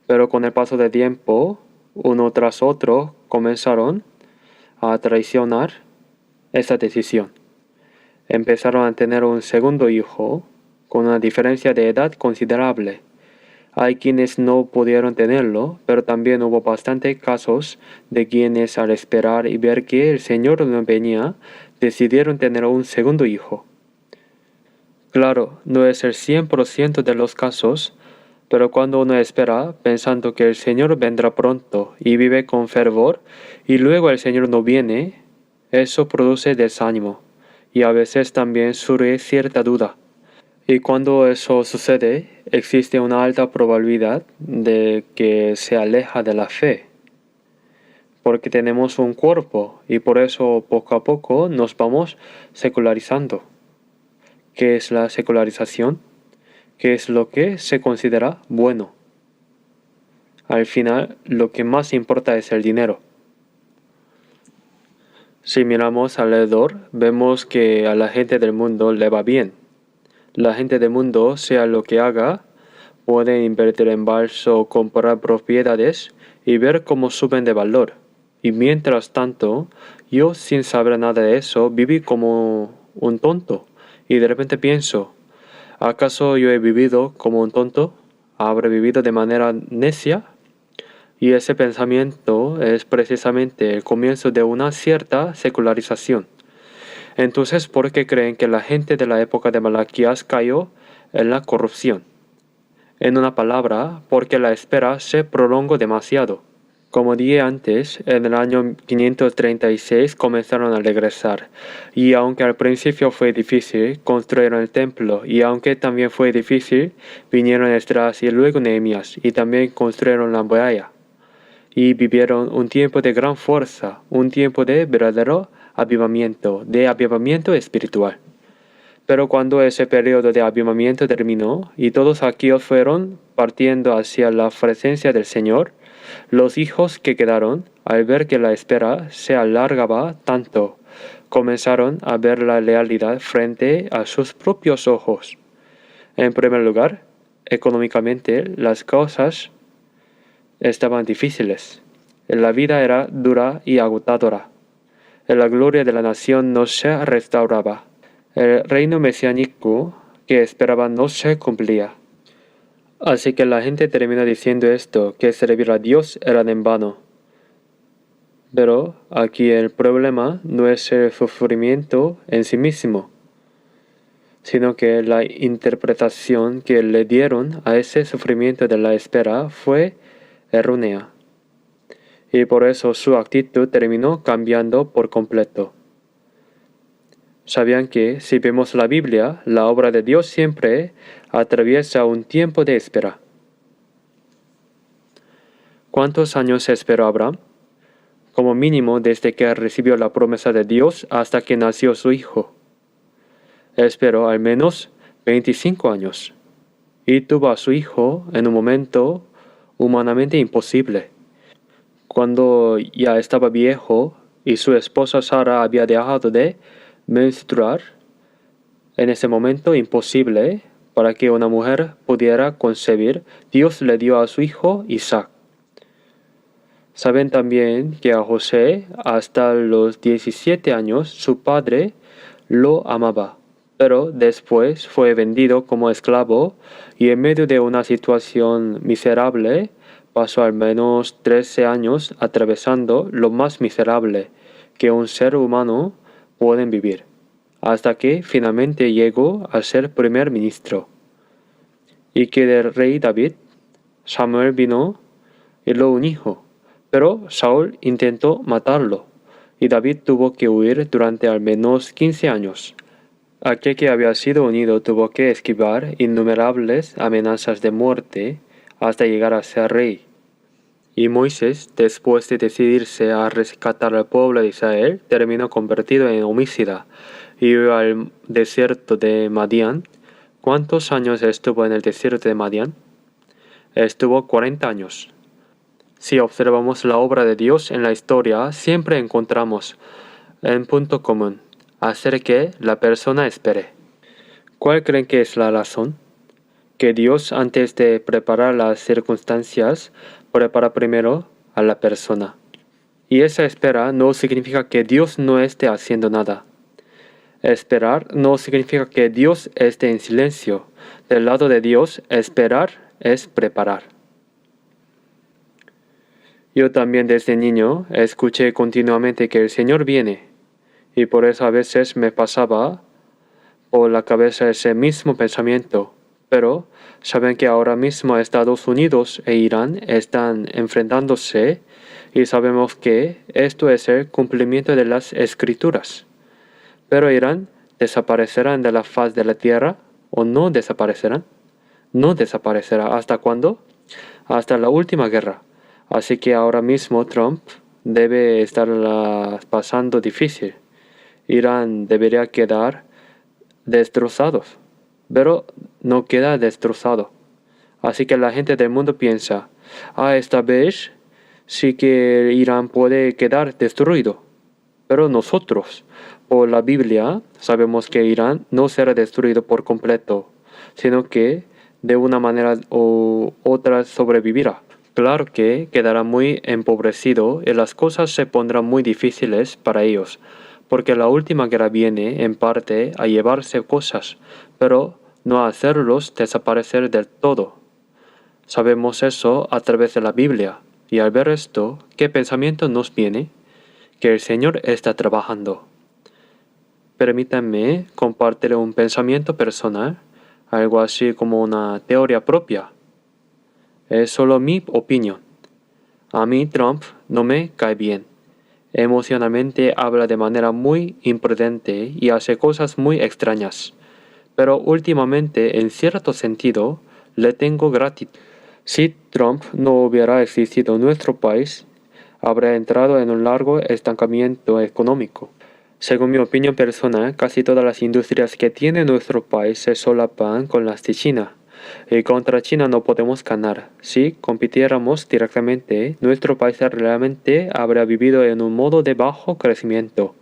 pero con el paso del tiempo, uno tras otro comenzaron a traicionar esa decisión. Empezaron a tener un segundo hijo con una diferencia de edad considerable. Hay quienes no pudieron tenerlo, pero también hubo bastantes casos de quienes al esperar y ver que el Señor no venía, decidieron tener un segundo hijo. Claro, no es el 100% de los casos, pero cuando uno espera pensando que el Señor vendrá pronto y vive con fervor y luego el Señor no viene, eso produce desánimo y a veces también surge cierta duda. Y cuando eso sucede, existe una alta probabilidad de que se aleja de la fe, porque tenemos un cuerpo y por eso poco a poco nos vamos secularizando. ¿Qué es la secularización? ¿Qué es lo que se considera bueno? Al final, lo que más importa es el dinero. Si miramos alrededor, vemos que a la gente del mundo le va bien. La gente del mundo, sea lo que haga, puede invertir en bolsa o comprar propiedades y ver cómo suben de valor. Y mientras tanto, yo sin saber nada de eso, viví como un tonto. Y de repente pienso, ¿acaso yo he vivido como un tonto? ¿Habré vivido de manera necia? Y ese pensamiento es precisamente el comienzo de una cierta secularización. Entonces, ¿por qué creen que la gente de la época de Malaquías cayó en la corrupción? En una palabra, porque la espera se prolongó demasiado. Como dije antes, en el año 536 comenzaron a regresar, y aunque al principio fue difícil, construyeron el templo, y aunque también fue difícil, vinieron Esdras y luego Nehemías, y también construyeron la muralla. Y vivieron un tiempo de gran fuerza, un tiempo de verdadero avivamiento espiritual. Pero cuando ese periodo de avivamiento terminó, y todos aquellos fueron partiendo hacia la presencia del Señor, los hijos que quedaron, al ver que la espera se alargaba tanto, comenzaron a ver la realidad frente a sus propios ojos. En primer lugar, económicamente las cosas estaban difíciles. La vida era dura y agotadora. La gloria de la nación no se restauraba. El reino mesiánico que esperaban no se cumplía. Así que la gente termina diciendo esto, que servir a Dios era en vano. Pero aquí el problema no es el sufrimiento en sí mismo, sino que la interpretación que le dieron a ese sufrimiento de la espera fue errónea. Y por eso su actitud terminó cambiando por completo. Sabían que, si vemos la Biblia, la obra de Dios siempre atraviesa un tiempo de espera. ¿Cuántos años esperó Abraham? Como mínimo desde que recibió la promesa de Dios hasta que nació su hijo. Esperó al menos 25 años y tuvo a su hijo en un momento humanamente imposible. Cuando ya estaba viejo y su esposa Sara había dejado de menstruar, en ese momento imposible para que una mujer pudiera concebir, Dios le dio a su hijo Isaac. Saben también que a José, hasta los 17 años, su padre lo amaba, pero después fue vendido como esclavo y en medio de una situación miserable, pasó al menos 13 años atravesando lo más miserable que un ser humano puede vivir, hasta que finalmente llegó a ser primer ministro. Y que del rey David, Samuel vino y lo unió. Pero Saúl intentó matarlo, y David tuvo que huir durante al menos 15 años. Aquel que había sido unido tuvo que esquivar innumerables amenazas de muerte hasta llegar a ser rey. Y Moisés, después de decidirse a rescatar al pueblo de Israel, terminó convertido en homicida y huyó al desierto de Madián. ¿Cuántos años estuvo en el desierto de Madián? Estuvo 40 años. Si observamos la obra de Dios en la historia, siempre encontramos un punto común, hacer que la persona espere. ¿Cuál creen que es la razón? Que Dios, antes de preparar las circunstancias, prepara primero a la persona. Y esa espera no significa que Dios no esté haciendo nada. Esperar no significa que Dios esté en silencio. Del lado de Dios, esperar es preparar. Yo también desde niño escuché continuamente que el Señor viene, y por eso a veces me pasaba por la cabeza ese mismo pensamiento. Pero saben que ahora mismo Estados Unidos e Irán están enfrentándose y sabemos que esto es el cumplimiento de las Escrituras. Pero Irán desaparecerán de la faz de la tierra o no desaparecerán. No desaparecerá. ¿Hasta cuándo? Hasta la última guerra. Así que ahora mismo Trump debe estar pasando difícil. Irán debería quedar destrozado, pero no queda destrozado. Así que la gente del mundo piensa, esta vez sí que Irán puede quedar destruido. Pero nosotros, por la Biblia, sabemos que Irán no será destruido por completo, sino que de una manera u otra sobrevivirá. Claro que quedará muy empobrecido y las cosas se pondrán muy difíciles para ellos, porque la última guerra viene, en parte, a llevarse cosas, pero no a hacerlos desaparecer del todo. Sabemos eso a través de la Biblia, y al ver esto, ¿qué pensamiento nos viene? Que el Señor está trabajando. Permítanme compartir un pensamiento personal, algo así como una teoría propia. Es solo mi opinión. A mí Trump no me cae bien. Emocionalmente habla de manera muy imprudente y hace cosas muy extrañas. Pero últimamente, en cierto sentido, le tengo gratitud. Si Trump no hubiera existido en nuestro país, habría entrado en un largo estancamiento económico. Según mi opinión personal, casi todas las industrias que tiene nuestro país se solapan con las de China. Y contra China no podemos ganar. Si compitiéramos directamente, nuestro país realmente habría vivido en un modo de bajo crecimiento.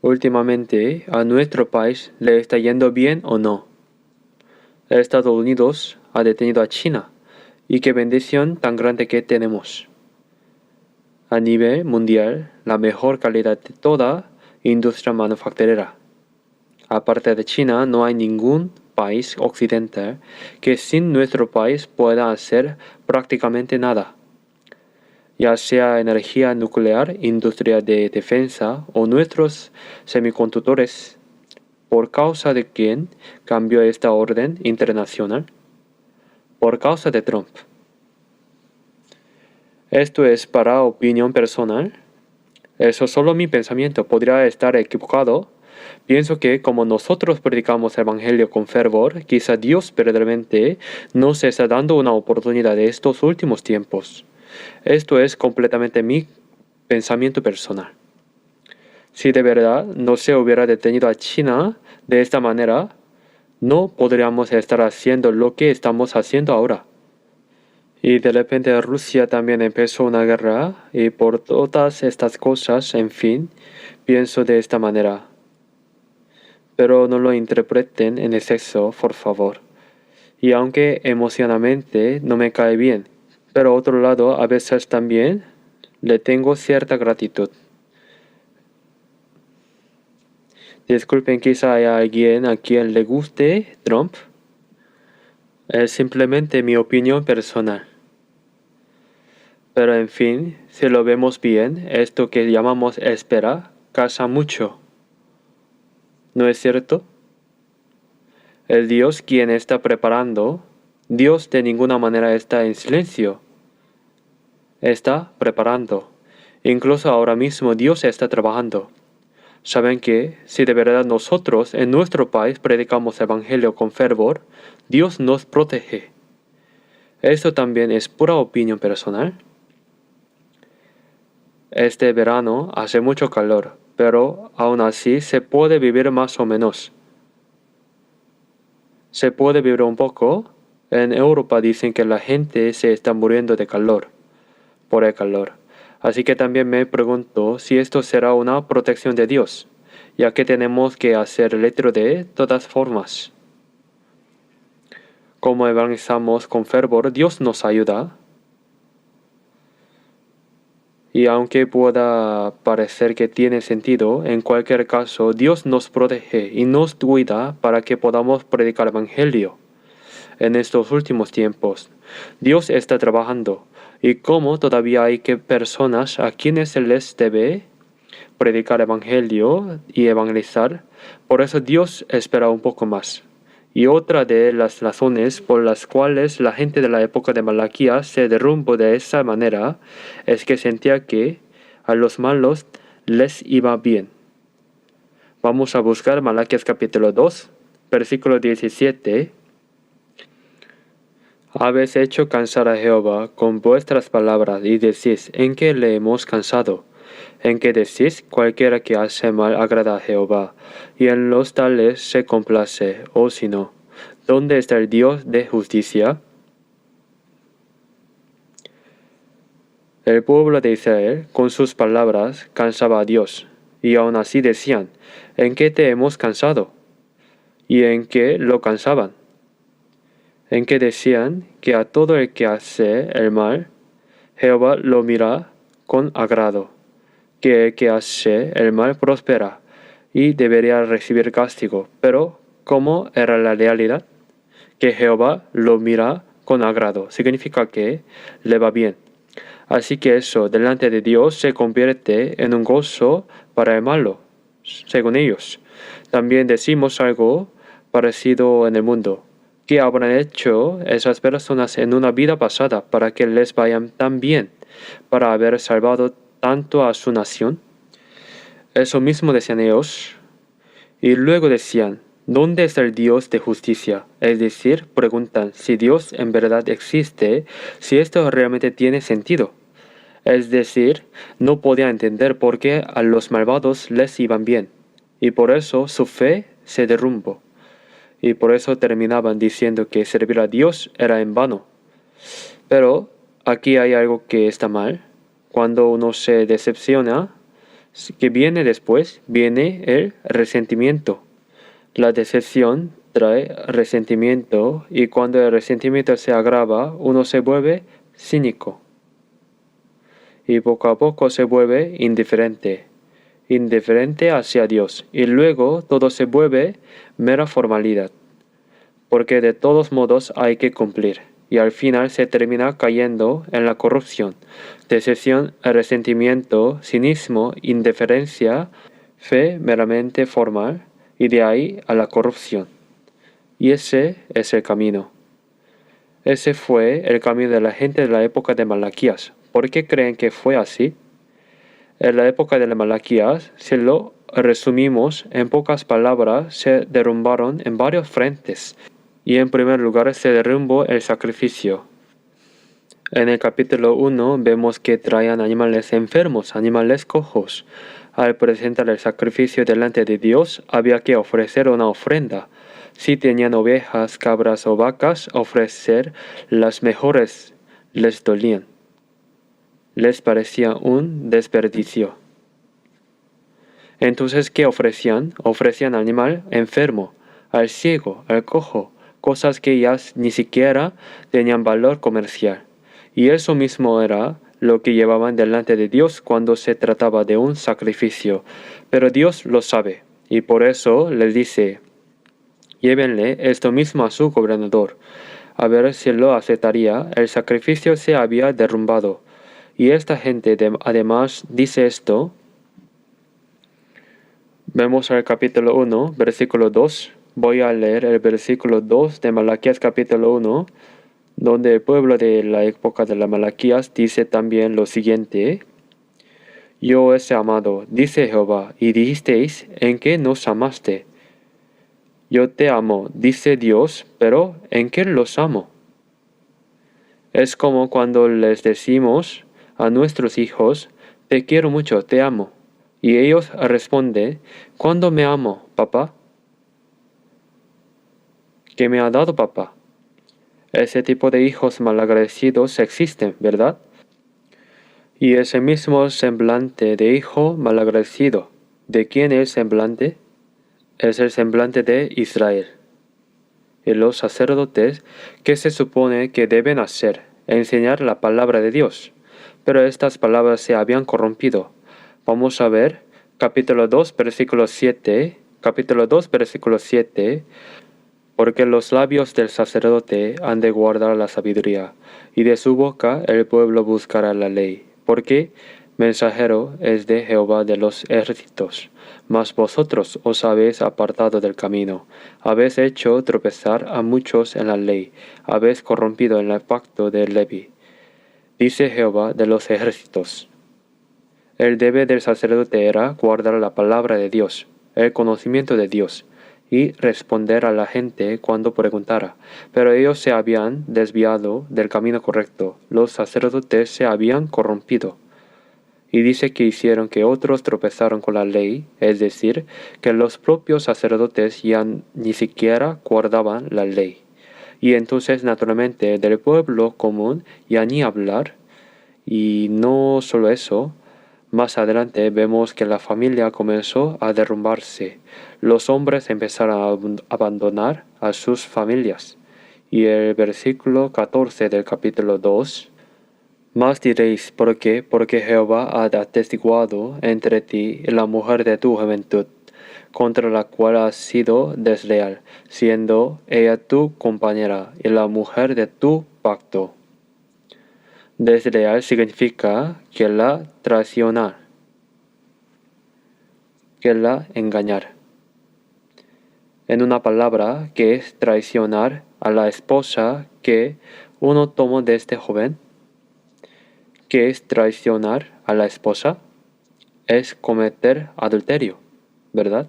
Últimamente, ¿a nuestro país le está yendo bien o no? Estados Unidos ha detenido a China. Y qué bendición tan grande que tenemos. A nivel mundial, la mejor calidad de toda industria manufacturera. Aparte de China, no hay ningún país occidental que sin nuestro país pueda hacer prácticamente nada, ya sea energía nuclear, industria de defensa o nuestros semiconductores. ¿Por causa de quién cambió esta orden internacional? Por causa de Trump. Esto es para opinión personal. Eso es solo mi pensamiento. Podría estar equivocado. Pienso que como nosotros predicamos el Evangelio con fervor, quizá Dios verdaderamente nos está dando una oportunidad de estos últimos tiempos. Esto es completamente mi pensamiento personal. Si de verdad no se hubiera detenido a China de esta manera, no podríamos estar haciendo lo que estamos haciendo ahora. Y de repente Rusia también empezó una guerra y por todas estas cosas, en fin, pienso de esta manera. Pero no lo interpreten en exceso, por favor. Y aunque emocionalmente no me cae bien, pero otro lado a veces también le tengo cierta gratitud. Disculpen, quizá haya alguien a quien le guste Trump. Es simplemente mi opinión personal. Pero en fin, si lo vemos bien, esto que llamamos espera casa mucho. ¿No es cierto? El Dios quien está preparando, Dios de ninguna manera está en silencio. Está preparando. Incluso ahora mismo Dios está trabajando. Saben que si de verdad nosotros en nuestro país predicamos el Evangelio con fervor, Dios nos protege. Esto también es pura opinión personal. Este verano hace mucho calor, pero aún así se puede vivir más o menos. Se puede vivir un poco. En Europa dicen que la gente se está muriendo de calor, por el calor. Así que también me pregunto si esto será una protección de Dios, ya que tenemos que hacer letra de todas formas. Como evangelizamos con fervor, Dios nos ayuda. Y aunque pueda parecer que tiene sentido, en cualquier caso, Dios nos protege y nos cuida para que podamos predicar el Evangelio. En estos últimos tiempos, Dios está trabajando, y como todavía hay personas a quienes se les debe predicar el Evangelio y evangelizar, por eso Dios espera un poco más. Y otra de las razones por las cuales la gente de la época de Malaquías se derrumbó de esa manera es que sentía que a los malos les iba bien. Vamos a buscar Malaquías capítulo 2, versículo 17. Habéis hecho cansar a Jehová con vuestras palabras y decís, ¿en qué le hemos cansado? En que decís, cualquiera que hace mal agrada a Jehová, y en los tales se complace, o si no, ¿dónde está el Dios de justicia? El pueblo de Israel, con sus palabras, cansaba a Dios, y aún así decían, ¿en qué te hemos cansado? ¿Y en qué lo cansaban? En que decían que a todo el que hace el mal, Jehová lo mira con agrado, que el que hace el mal prospera y debería recibir castigo. Pero, ¿cómo era la realidad? Que Jehová lo mira con agrado, significa que le va bien. Así que eso delante de Dios se convierte en un gozo para el malo, según ellos. También decimos algo parecido en el mundo. ¿Qué habrán hecho esas personas en una vida pasada para que les vayan tan bien, para haber salvado tanto a su nación? Eso mismo decían ellos. Y luego decían, ¿dónde está el Dios de justicia? Es decir, preguntan si Dios en verdad existe, si esto realmente tiene sentido. Es decir, no podían entender por qué a los malvados les iban bien, y por eso su fe se derrumbó. Y por eso terminaban diciendo que servir a Dios era en vano. Pero aquí hay algo que está mal. Cuando uno se decepciona, que viene después, viene el resentimiento. La decepción trae resentimiento y cuando el resentimiento se agrava, uno se vuelve cínico. Y poco a poco se vuelve indiferente hacia Dios. Y luego todo se vuelve mera formalidad. porque de todos modos hay que cumplir, y al final se termina cayendo en la corrupción, decepción, resentimiento, cinismo, indiferencia, fe meramente formal, y de ahí a la corrupción. Y ese es el camino. Ese fue el camino de la gente de la época de Malaquías. ¿Por qué creen que fue así? En la época de Malaquías, si lo resumimos en pocas palabras, se derrumbaron en varios frentes. Y en primer lugar se derrumbó el sacrificio. En el capítulo 1 vemos que traían animales enfermos, animales cojos. Al presentar el sacrificio delante de Dios había que ofrecer una ofrenda. Si tenían ovejas, cabras o vacas, ofrecer las mejores les dolían. Les parecía un desperdicio. Entonces, ¿qué ofrecían? Ofrecían al animal enfermo, al ciego, al cojo, cosas que ya ni siquiera tenían valor comercial. Y eso mismo era lo que llevaban delante de Dios cuando se trataba de un sacrificio. Pero Dios lo sabe, y por eso les dice, llévenle esto mismo a su gobernador, a ver si lo aceptaría. El sacrificio se había derrumbado. Y esta gente además dice esto. Vemos el capítulo 1, versículo 2. Voy a leer el versículo 2 de Malaquías capítulo 1, donde el pueblo de la época de la Malaquías dice también lo siguiente. Yo os he amado, dice Jehová, y dijisteis, ¿en qué nos amaste? Yo te amo, dice Dios, pero ¿en qué los amo? Es como cuando les decimos a nuestros hijos, te quiero mucho, te amo. Y ellos responden, ¿cuándo me amo, papá? ¿Qué me ha dado papá? Ese tipo de hijos malagradecidos existen, ¿verdad? Y ese mismo semblante de hijo malagradecido, ¿de quién es el semblante? Es el semblante de Israel. Y los sacerdotes, ¿qué se supone que deben hacer? Enseñar la palabra de Dios. Pero estas palabras se habían corrompido. Vamos a ver capítulo 2, versículo 7. Capítulo 2, versículo 7. Porque los labios del sacerdote han de guardar la sabiduría, y de su boca el pueblo buscará la ley. Porque mensajero es de Jehová de los ejércitos. Mas vosotros os habéis apartado del camino, habéis hecho tropezar a muchos en la ley, habéis corrompido el pacto de Leví. Dice Jehová de los ejércitos. El deber del sacerdote era guardar la palabra de Dios, el conocimiento de Dios, y responder a la gente cuando preguntara. Pero ellos se habían desviado del camino correcto, los sacerdotes se habían corrompido. Y dice que hicieron que otros tropezaron con la ley, es decir, que los propios sacerdotes ya ni siquiera guardaban la ley. Y entonces naturalmente del pueblo común ya ni hablar. Y no solo eso, más adelante vemos que la familia comenzó a derrumbarse. Los hombres empezaron a abandonar a sus familias. Y el versículo 14 del capítulo 2. Más diréis, ¿por qué? Porque Jehová ha atestiguado entre ti y la mujer de tu juventud, contra la cual has sido desleal, siendo ella tu compañera y la mujer de tu pacto. Desleal significa que la traicionar, que la engañar. En una palabra, que es traicionar a la esposa que uno tomó de este joven. ¿Qué es traicionar a la esposa? Es cometer adulterio, ¿verdad?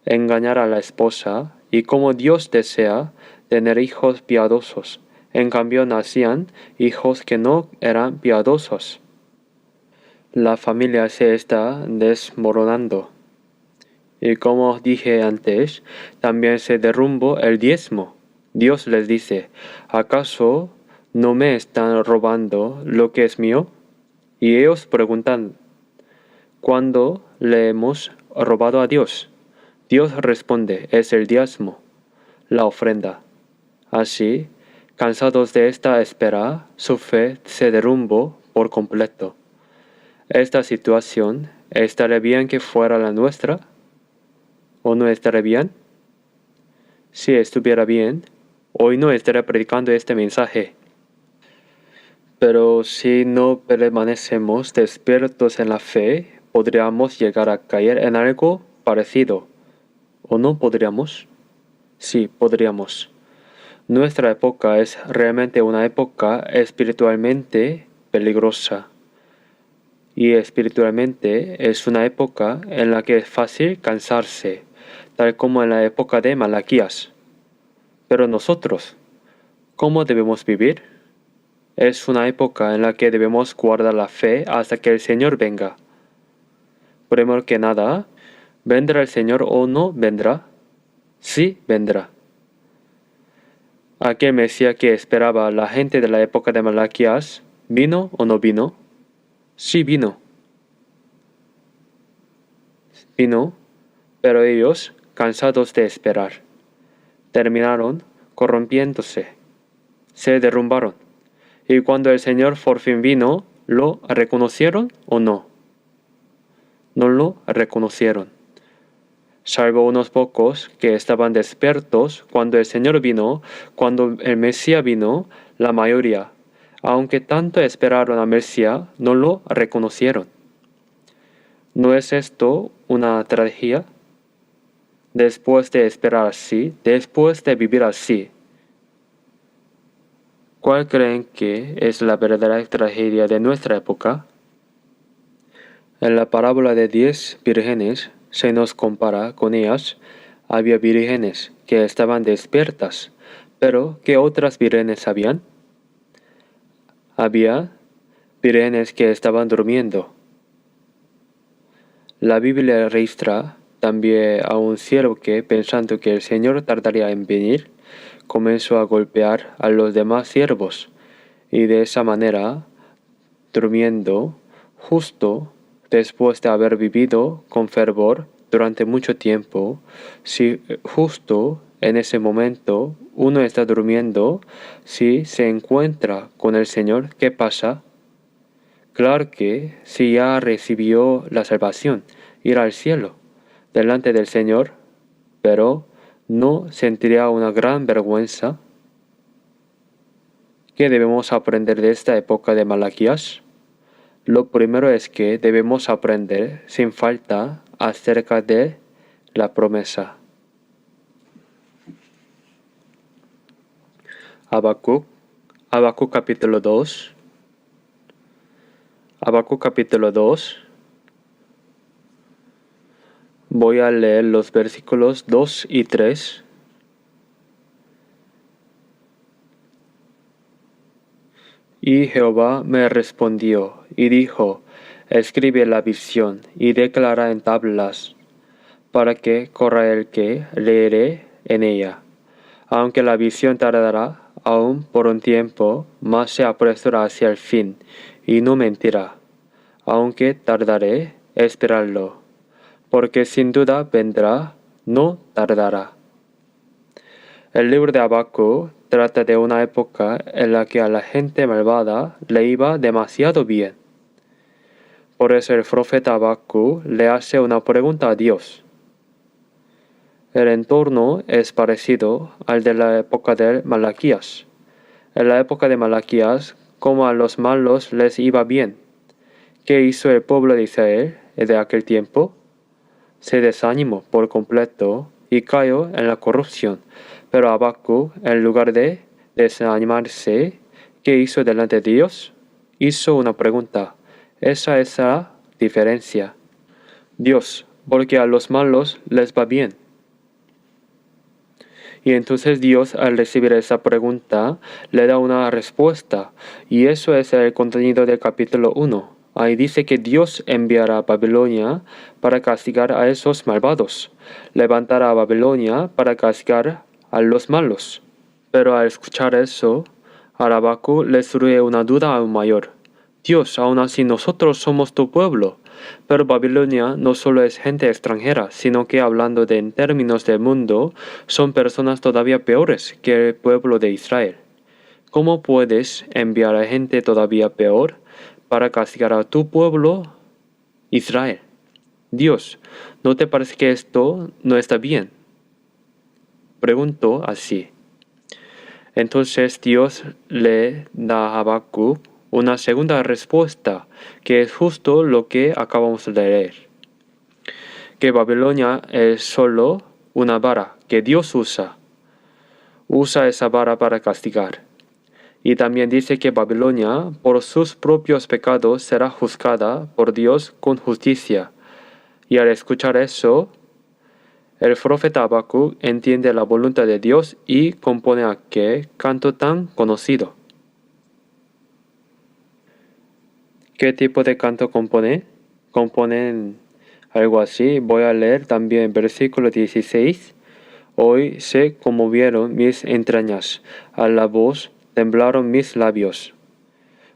Engañar a la esposa, y como Dios desea tener hijos piadosos, en cambio nacían hijos que no eran piadosos. La familia se está desmoronando. Y como dije antes, también se derrumbó el diezmo. Dios les dice, ¿acaso no me están robando lo que es mío? Y ellos preguntan, ¿cuándo le hemos robado a Dios? Dios responde, es el diezmo, la ofrenda. Así, cansados de esta espera, su fe se derrumbó por completo. Esta situación, ¿estaría bien que fuera la nuestra? ¿O no estaría bien? Si estuviera bien, hoy no estaría predicando este mensaje. Pero si no permanecemos despiertos en la fe, podríamos llegar a caer en algo parecido. ¿O no podríamos? Sí, podríamos. Nuestra época es realmente una época espiritualmente peligrosa. Y espiritualmente es una época en la que es fácil cansarse, tal como en la época de Malaquías. Pero nosotros, ¿cómo debemos vivir? Es una época en la que debemos guardar la fe hasta que el Señor venga. Primero que nada, ¿vendrá el Señor o no vendrá? Sí, vendrá. Aquel Mesías que esperaba la gente de la época de Malaquías, ¿vino o no vino? Sí vino. Vino, pero ellos, cansados de esperar, terminaron corrompiéndose, se derrumbaron. Y cuando el Señor por fin vino, ¿lo reconocieron o no? No lo reconocieron. Salvo unos pocos que estaban despiertos cuando el Señor vino, cuando el Mesías vino, la mayoría, aunque tanto esperaron al Mesías, no lo reconocieron. ¿No es esto una tragedia? Después de esperar así, después de vivir así, ¿cuál creen que es la verdadera tragedia de nuestra época? En la parábola de 10 vírgenes se nos compara con ellas. Había vírgenes que estaban despiertas, pero ¿qué otras vírgenes habían? Había vírgenes que estaban durmiendo. La Biblia registra también a un siervo que, pensando que el Señor tardaría en venir, comenzó a golpear a los demás siervos, y de esa manera, durmiendo, justo después de haber vivido con fervor durante mucho tiempo, si justo en ese momento uno está durmiendo, si se encuentra con el Señor, ¿qué pasa? Claro que si ya recibió la salvación, irá al cielo, delante del Señor, pero ¿no sentiría una gran vergüenza? ¿Qué debemos aprender de esta época de Malaquías? Lo primero es que debemos aprender sin falta acerca de la promesa. Habacuc capítulo 2. Habacuc capítulo 2. Voy a leer los versículos 2 y 3. Y Jehová me respondió y dijo: escribe la visión y declara en tablas, para que corra el que leeré en ella. Aunque la visión tardará aún por un tiempo, mas se apresurará hacia el fin, y no mentirá. Aunque tardaré, esperarlo, porque sin duda vendrá, no tardará. El libro de Habacuc trata de una época en la que a la gente malvada le iba demasiado bien. Por eso el profeta Habacuc le hace una pregunta a Dios. El entorno es parecido al de la época de Malaquías. En la época de Malaquías, como a los malos les iba bien, ¿qué hizo el pueblo de Israel de aquel tiempo? Se desanimó por completo y cayó en la corrupción. Pero Habacuc, en lugar de desanimarse, ¿qué hizo delante de Dios? Hizo una pregunta. Esa es la diferencia. Dios, porque a los malos les va bien. Y entonces Dios, al recibir esa pregunta, le da una respuesta. Y eso es el contenido del capítulo 1. Ahí dice que Dios enviará a Babilonia para castigar a esos malvados. Levantará a Babilonia para castigar a los malos. Pero al escuchar eso, a Habacuc le surge una duda aún mayor. Dios, aún así nosotros somos tu pueblo. Pero Babilonia no solo es gente extranjera, sino que hablando en términos del mundo, son personas todavía peores que el pueblo de Israel. ¿Cómo puedes enviar a gente todavía peor para castigar a tu pueblo, Israel? Dios, ¿no te parece que esto no está bien? preguntó así. Entonces Dios le da a Habacuc una segunda respuesta, que es justo lo que acabamos de leer. Que Babilonia es solo una vara que Dios usa. Usa esa vara para castigar. Y también dice que Babilonia, por sus propios pecados, será juzgada por Dios con justicia. Y al escuchar eso, el profeta Habacuc entiende la voluntad de Dios y compone aquel canto tan conocido. ¿Qué tipo de canto compone? Componen algo así. Voy a leer también versículo 16. Hoy se conmovieron mis entrañas, a la voz temblaron mis labios.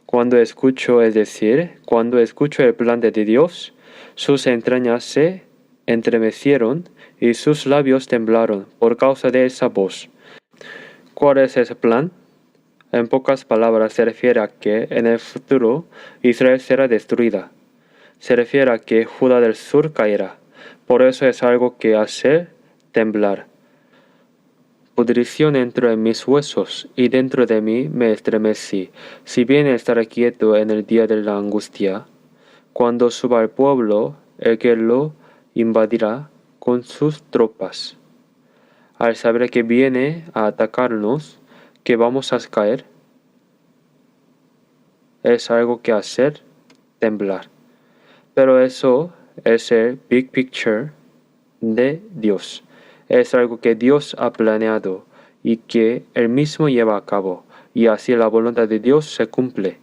Cuando escucho, es decir, cuando escucho el plan de Dios, sus entrañas se entremecieron y sus labios temblaron por causa de esa voz. ¿Cuál es ese plan? En pocas palabras se refiere a que en el futuro Israel será destruida. Se refiere a que Judá del sur caerá. Por eso es algo que hace temblar. Pudrición entró en mis huesos, y dentro de mí me estremecí. Si bien estaré quieto en el día de la angustia, cuando suba el pueblo, el que lo invadirá con sus tropas. Al saber que viene a atacarnos, que vamos a caer, es algo que hacer temblar. Pero eso es el big picture de Dios. Es algo que Dios ha planeado y que Él mismo lleva a cabo, y así la voluntad de Dios se cumple.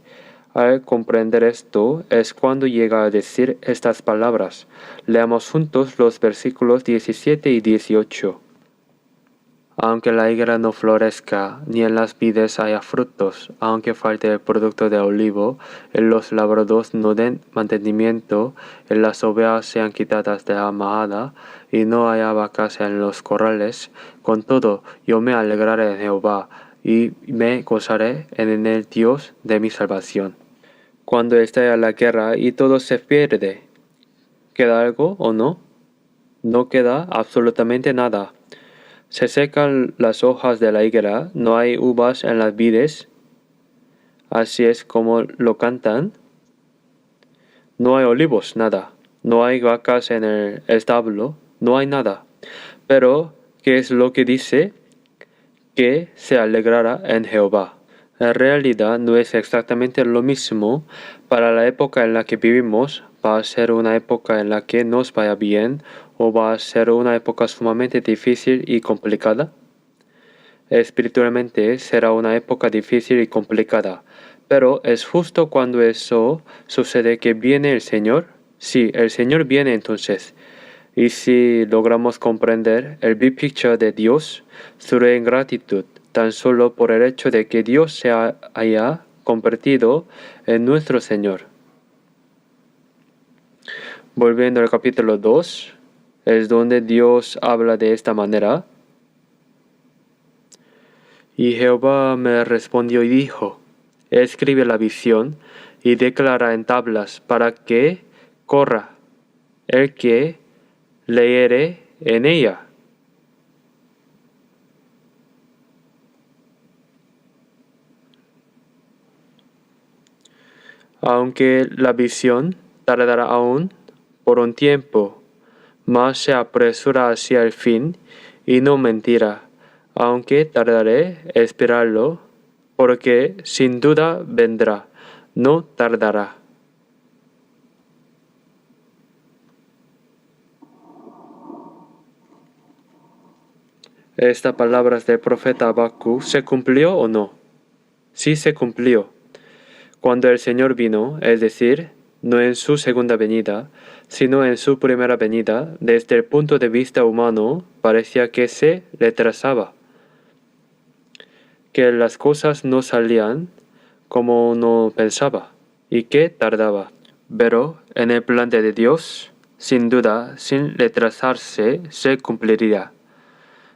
Al comprender esto es cuando llega a decir estas palabras. Leamos juntos los versículos 17 y 18. Aunque la higuera no florezca, ni en las vides haya frutos, aunque falte el producto de olivo, y los labradores no den mantenimiento, y las ovejas sean quitadas de la majada, y no haya vacas en los corrales, con todo yo me alegraré en Jehová, y me gozaré en el Dios de mi salvación. Cuando estalla la guerra y todo se pierde, ¿queda algo o no? No queda absolutamente nada. Se secan las hojas de la higuera, no hay uvas en las vides, así es como lo cantan. No hay olivos, nada. No hay vacas en el establo, no hay nada. Pero, ¿qué es lo que dice? Que se alegrará en Jehová. En realidad no es exactamente lo mismo. Para la época en la que vivimos, va a ser una época en la que nos vaya bien o va a ser una época sumamente difícil y complicada. Espiritualmente será una época difícil y complicada, pero es justo cuando eso sucede que viene el Señor. Sí, el Señor viene entonces. Y si logramos comprender el big picture de Dios, su ingratitud, tan solo por el hecho de que Dios se haya convertido en nuestro Señor. Volviendo al capítulo 2, es donde Dios habla de esta manera. Y Jehová me respondió y dijo, escribe la visión y declara en tablas para que corra el que leyere en ella. Aunque la visión tardará aún por un tiempo, mas se apresura hacia el fin y no mentirá, aunque tardaré esperarlo, porque sin duda vendrá, no tardará. ¿Esta palabra del profeta Habacuc se cumplió o no? Sí se cumplió. Cuando el Señor vino, es decir, no en su segunda venida, sino en su primera venida, desde el punto de vista humano, parecía que se retrasaba, que las cosas no salían como uno pensaba, y que tardaba. Pero en el plan de Dios, sin duda, sin retrasarse, se cumpliría.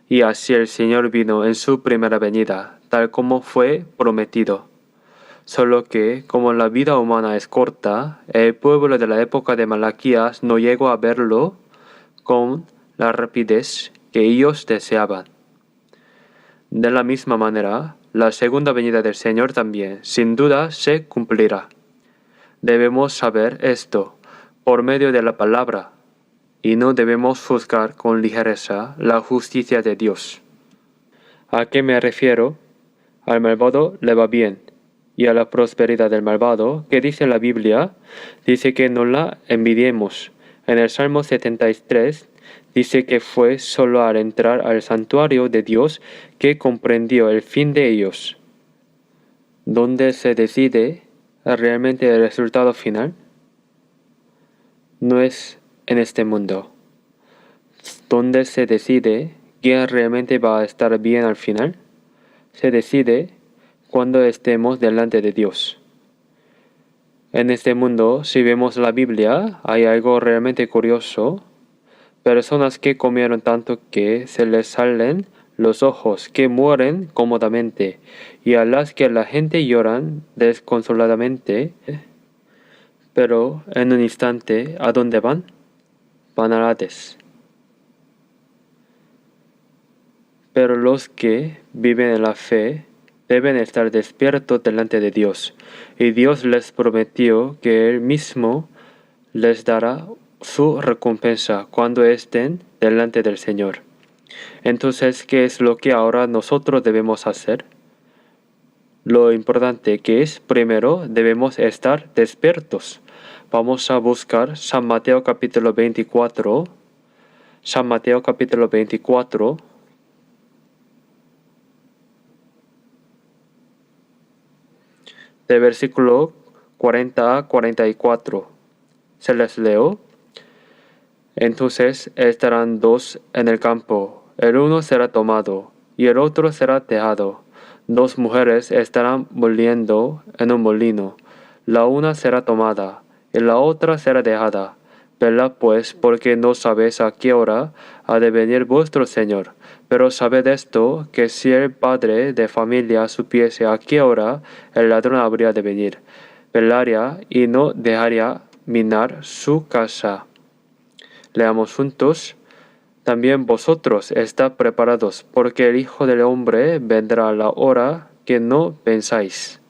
Y así el Señor vino en su primera venida, tal como fue prometido. Solo que, como la vida humana es corta, el pueblo de la época de Malaquías no llegó a verlo con la rapidez que ellos deseaban. De la misma manera, la segunda venida del Señor también, sin duda, se cumplirá. Debemos saber esto por medio de la palabra, y no debemos juzgar con ligereza la justicia de Dios. ¿A qué me refiero? Al malvado le va bien, y a la prosperidad del malvado, que dice la Biblia, dice que no la envidiemos. En el Salmo 73 dice que fue solo al entrar al santuario de Dios que comprendió el fin de ellos. ¿Dónde se decide realmente el resultado final? No es en este mundo. ¿Dónde se decide quién realmente va a estar bien al final? Se decide cuando estemos delante de Dios. En este mundo, si vemos la Biblia, hay algo realmente curioso. Personas que comieron tanto que se les salen los ojos, que mueren cómodamente, y a las que la gente lloran desconsoladamente. Pero en un instante, ¿a dónde van? Van al Hades. Pero los que viven en la fe deben estar despiertos delante de Dios, y Dios les prometió que Él mismo les dará su recompensa cuando estén delante del Señor. Entonces, ¿qué es lo que ahora nosotros debemos hacer? Lo importante que es, primero, debemos estar despiertos. Vamos a buscar San Mateo capítulo 24. San Mateo capítulo 24. De versículo 40 a 44. Se les leo. Entonces estarán dos en el campo, el uno será tomado y el otro será dejado. Dos mujeres estarán moliendo en un molino, la una será tomada y la otra será dejada. Velad pues, porque no sabéis a qué hora ha de venir vuestro Señor. Pero sabed esto, que si el padre de familia supiese a qué hora el ladrón habría de venir, velaría y no dejaría minar su casa. Leamos juntos. También vosotros estad preparados, porque el Hijo del Hombre vendrá a la hora que no pensáis.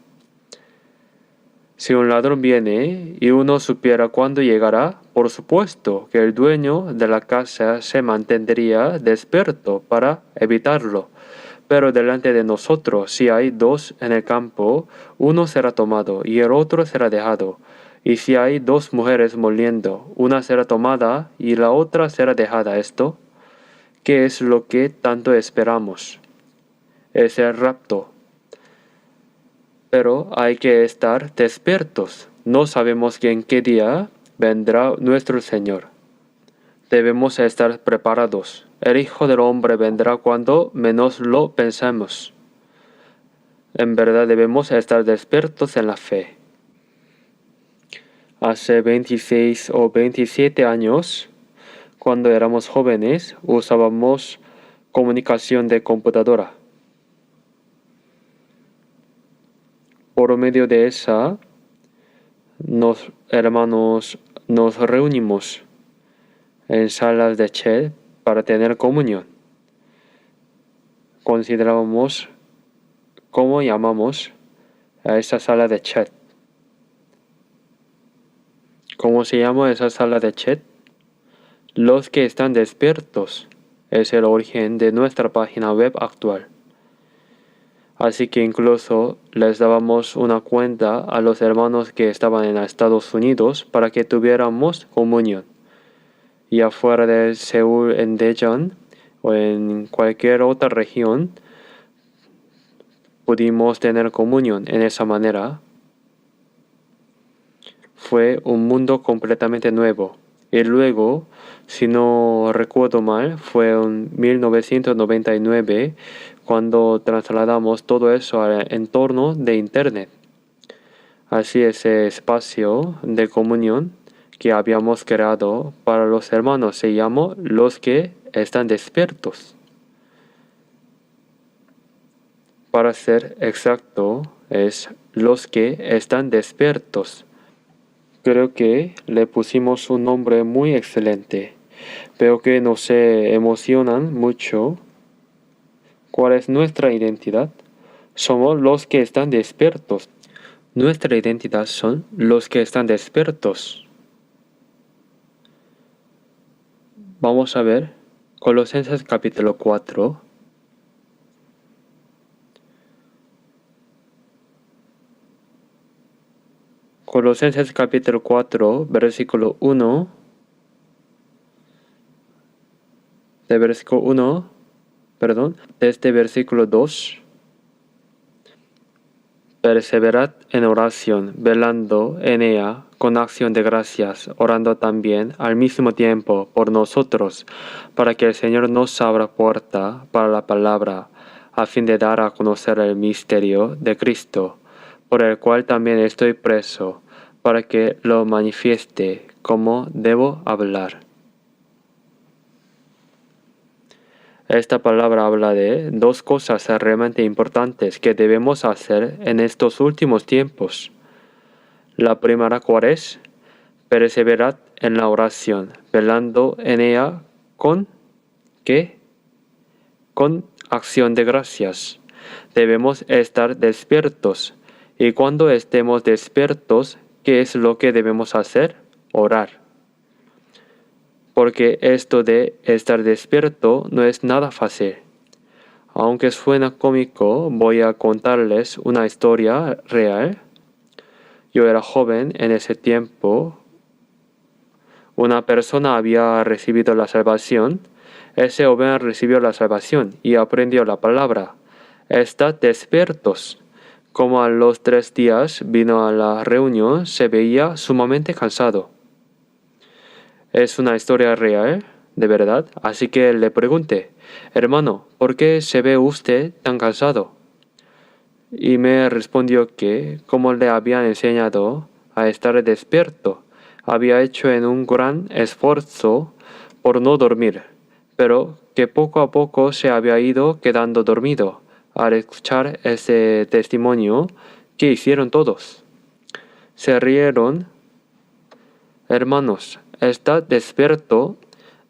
Si un ladrón viene y uno supiera cuándo llegará, por supuesto que el dueño de la casa se mantendría despierto para evitarlo. Pero delante de nosotros, si hay dos en el campo, uno será tomado y el otro será dejado. Y si hay dos mujeres moliendo, una será tomada y la otra será dejada. Esto, ¿qué es lo que tanto esperamos? Es el rapto. Pero hay que estar despiertos. No sabemos en qué día vendrá nuestro Señor. Debemos estar preparados. El Hijo del Hombre vendrá cuando menos lo pensemos. En verdad debemos estar despiertos en la fe. Hace 26 o 27 años, cuando éramos jóvenes, usábamos comunicación de computadora. Por medio de esa, hermanos, nos reunimos en salas de chat para tener comunión. Considerábamos cómo llamamos a esa sala de chat. ¿Cómo se llama esa sala de chat? Los que están despiertos es el origen de nuestra página web actual. Así que incluso les dábamos una cuenta a los hermanos que estaban en Estados Unidos para que tuviéramos comunión. Y afuera de Seúl, en Daejeon o en cualquier otra región, pudimos tener comunión en esa manera. Fue un mundo completamente nuevo. Y luego, si no recuerdo mal, fue en 1999 cuando trasladamos todo eso al entorno de Internet. Así ese espacio de comunión que habíamos creado para los hermanos se llamó Los que están despiertos. Para ser exacto, es Los que están despiertos. Creo que le pusimos un nombre muy excelente. Veo que no se emocionan mucho, ¿Cuál es nuestra identidad? Somos los que están despiertos. Nuestra identidad son los que están despiertos. Vamos a ver Colosenses capítulo 4. Colosenses capítulo 4, versículo 1. Desde versículo 2. Perseverad en oración, velando en ella con acción de gracias, orando también al mismo tiempo por nosotros, para que el Señor nos abra puerta para la palabra, a fin de dar a conocer el misterio de Cristo, por el cual también estoy preso, para que lo manifieste como debo hablar. Esta palabra habla de dos cosas realmente importantes que debemos hacer en estos últimos tiempos. La primera, ¿cuál es? Perseverad en la oración, velando en ella con ¿qué? Con acción de gracias. Debemos estar despiertos. Y cuando estemos despiertos, ¿qué es lo que debemos hacer? Orar. Porque esto de estar despierto no es nada fácil. Aunque suena cómico, voy a contarles una historia real. Yo era joven en ese tiempo. Una persona había recibido la salvación. Ese joven recibió la salvación y aprendió la palabra. Estad despiertos. Como a los 3 días vino a la reunión, se veía sumamente cansado. Es una historia real, de verdad, así que le pregunté, hermano, ¿por qué se ve usted tan cansado? Y me respondió que, como le habían enseñado a estar despierto, había hecho en un gran esfuerzo por no dormir, pero que poco a poco se había ido quedando dormido al escuchar ese testimonio que hicieron todos. Se rieron. Hermanos, estar despierto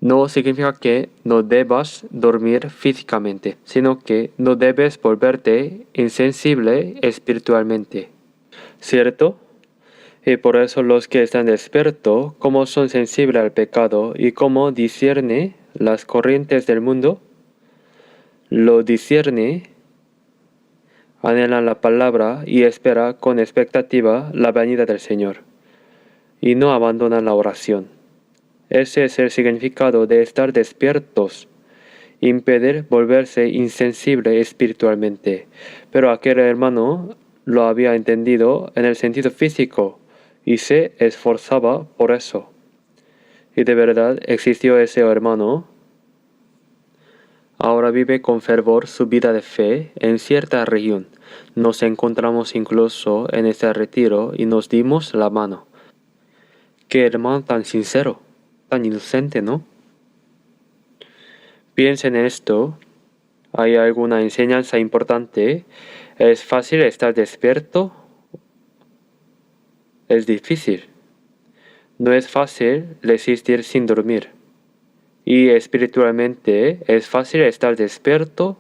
no significa que no debas dormir físicamente, sino que no debes volverte insensible espiritualmente. ¿Cierto? Y por eso los que están despiertos, como son sensibles al pecado y como discierne las corrientes del mundo, lo discierne, anhelan la palabra y espera con expectativa la venida del Señor, y no abandonan la oración. Ese es el significado de estar despiertos, impedir volverse insensible espiritualmente. Pero aquel hermano lo había entendido en el sentido físico y se esforzaba por eso. Y de verdad existió ese hermano. Ahora vive con fervor su vida de fe en cierta región. Nos encontramos incluso en ese retiro y nos dimos la mano. Qué hermano tan sincero, tan inocente, ¿no? Piensen en esto. ¿Hay alguna enseñanza importante? ¿Es fácil estar despierto? Es difícil. No es fácil resistir sin dormir. Y espiritualmente, ¿es fácil estar despierto?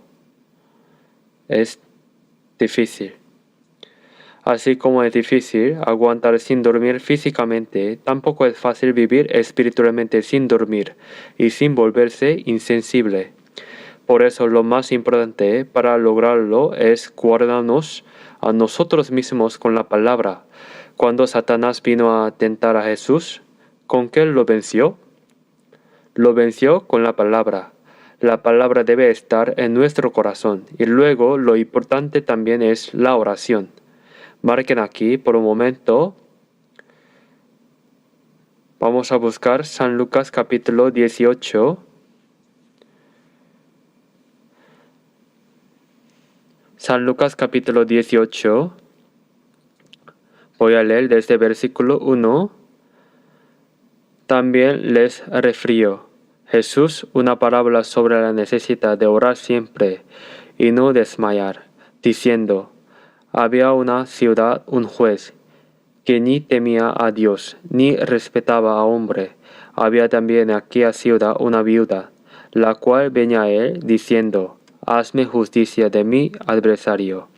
Es difícil. Así como es difícil aguantar sin dormir físicamente, tampoco es fácil vivir espiritualmente sin dormir y sin volverse insensible. Por eso lo más importante para lograrlo es guardarnos a nosotros mismos con la palabra. Cuando Satanás vino a tentar a Jesús, ¿con qué lo venció? Lo venció con la palabra. La palabra debe estar en nuestro corazón y luego lo importante también es la oración. Marquen aquí por un momento. Vamos a buscar San Lucas capítulo 18. San Lucas capítulo 18. Voy a leer desde versículo 1. También les refirió Jesús una parábola sobre la necesidad de orar siempre y no desmayar, diciendo, había una ciudad un juez que ni temía a Dios ni respetaba a hombre. Había también en aquella ciudad una viuda, la cual venía a él diciendo, hazme justicia de mi adversario.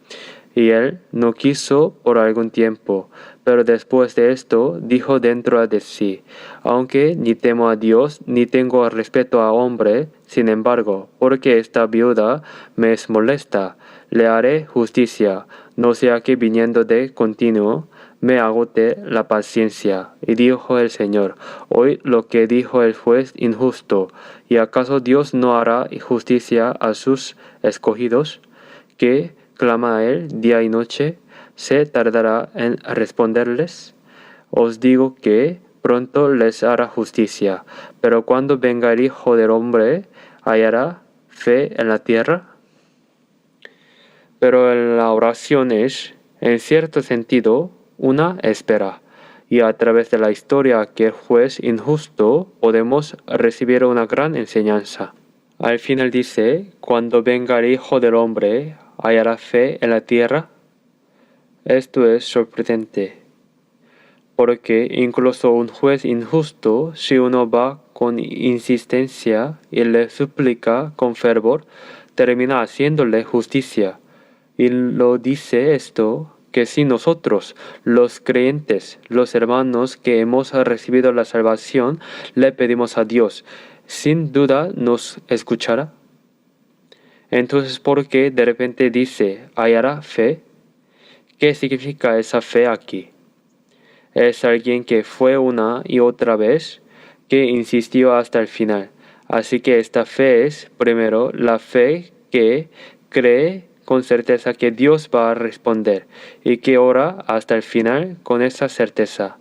Y él no quiso por algún tiempo, pero después de esto dijo dentro de sí, aunque ni temo a Dios ni tengo respeto a hombre, sin embargo, porque esta viuda me es molesta, le haré justicia, no sea que viniendo de continuo me agote la paciencia. Y dijo el Señor, oí lo que dijo el juez injusto, ¿y acaso Dios no hará justicia a sus escogidos? Que clama a él día y noche, ¿se tardará en responderles? Os digo que pronto les hará justicia, pero cuando venga el Hijo del Hombre, ¿hallará fe en la tierra? Pero la oración es, en cierto sentido, una espera, y a través de la historia que el juez injusto podemos recibir una gran enseñanza. Al final dice, cuando venga el Hijo del Hombre, ¿hallará fe en la tierra? Esto es sorprendente, porque incluso un juez injusto, si uno va con insistencia y le suplica con fervor, termina haciéndole justicia. Y lo dice esto, que si nosotros, los creyentes, los hermanos que hemos recibido la salvación, le pedimos a Dios, sin duda nos escuchará. Entonces, ¿por qué de repente dice, hallará fe? ¿Qué significa esa fe aquí? Es alguien que fue una y otra vez, que insistió hasta el final. Así que esta fe es, primero, la fe que cree con certeza que Dios va a responder y que ora hasta el final con esa certeza.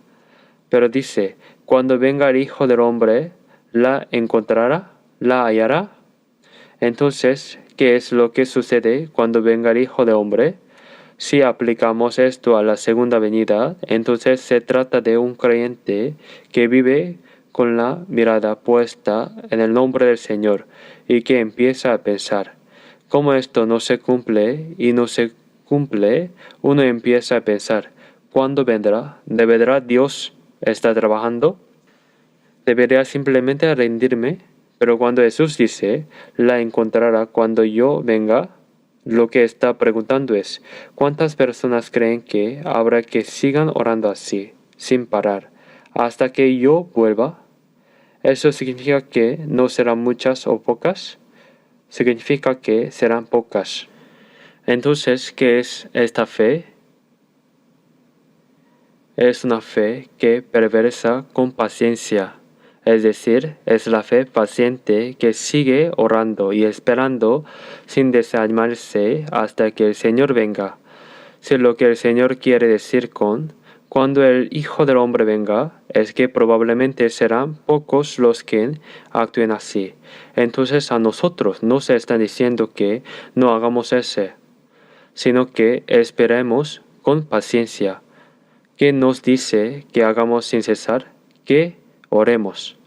Pero dice, cuando venga el Hijo del Hombre, ¿la encontrará? ¿La hallará? Entonces, ¿qué es lo que sucede cuando venga el Hijo del Hombre? Si aplicamos esto a la segunda venida, entonces se trata de un creyente que vive con la mirada puesta en el nombre del Señor y que empieza a pensar, como esto no se cumple y no se cumple, uno empieza a pensar, ¿cuándo vendrá? ¿De verdad Dios está trabajando? Debería simplemente rendirme, pero cuando Jesús dice, la encontrará cuando yo venga, lo que está preguntando es, ¿cuántas personas creen que habrá que sigan orando así, sin parar, hasta que yo vuelva? ¿Eso significa que no serán muchas o pocas? Significa que serán pocas. Entonces, ¿qué es esta fe? Es una fe que perversa con paciencia. Es decir, es la fe paciente que sigue orando y esperando sin desanimarse hasta que el Señor venga. Si lo que el Señor quiere decir con cuando el Hijo del Hombre venga es que probablemente serán pocos los que actúen así. Entonces a nosotros no se está diciendo que no hagamos ese, sino que esperemos con paciencia. ¿Qué nos dice que hagamos sin cesar? Que oremos.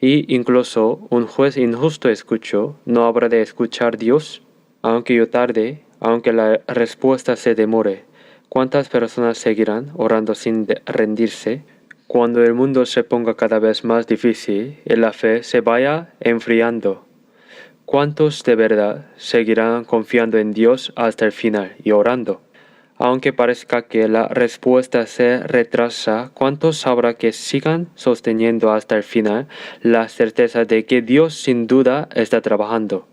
Y incluso un juez injusto escuchó, ¿no habrá de escuchar Dios? Aunque yo tarde, aunque la respuesta se demore, ¿cuántas personas seguirán orando sin rendirse? Cuando el mundo se ponga cada vez más difícil y la fe se vaya enfriando, ¿cuántos de verdad seguirán confiando en Dios hasta el final y orando? Aunque parezca que la respuesta se retrasa, ¿cuántos habrá que sigan sosteniendo hasta el final la certeza de que Dios sin duda está trabajando?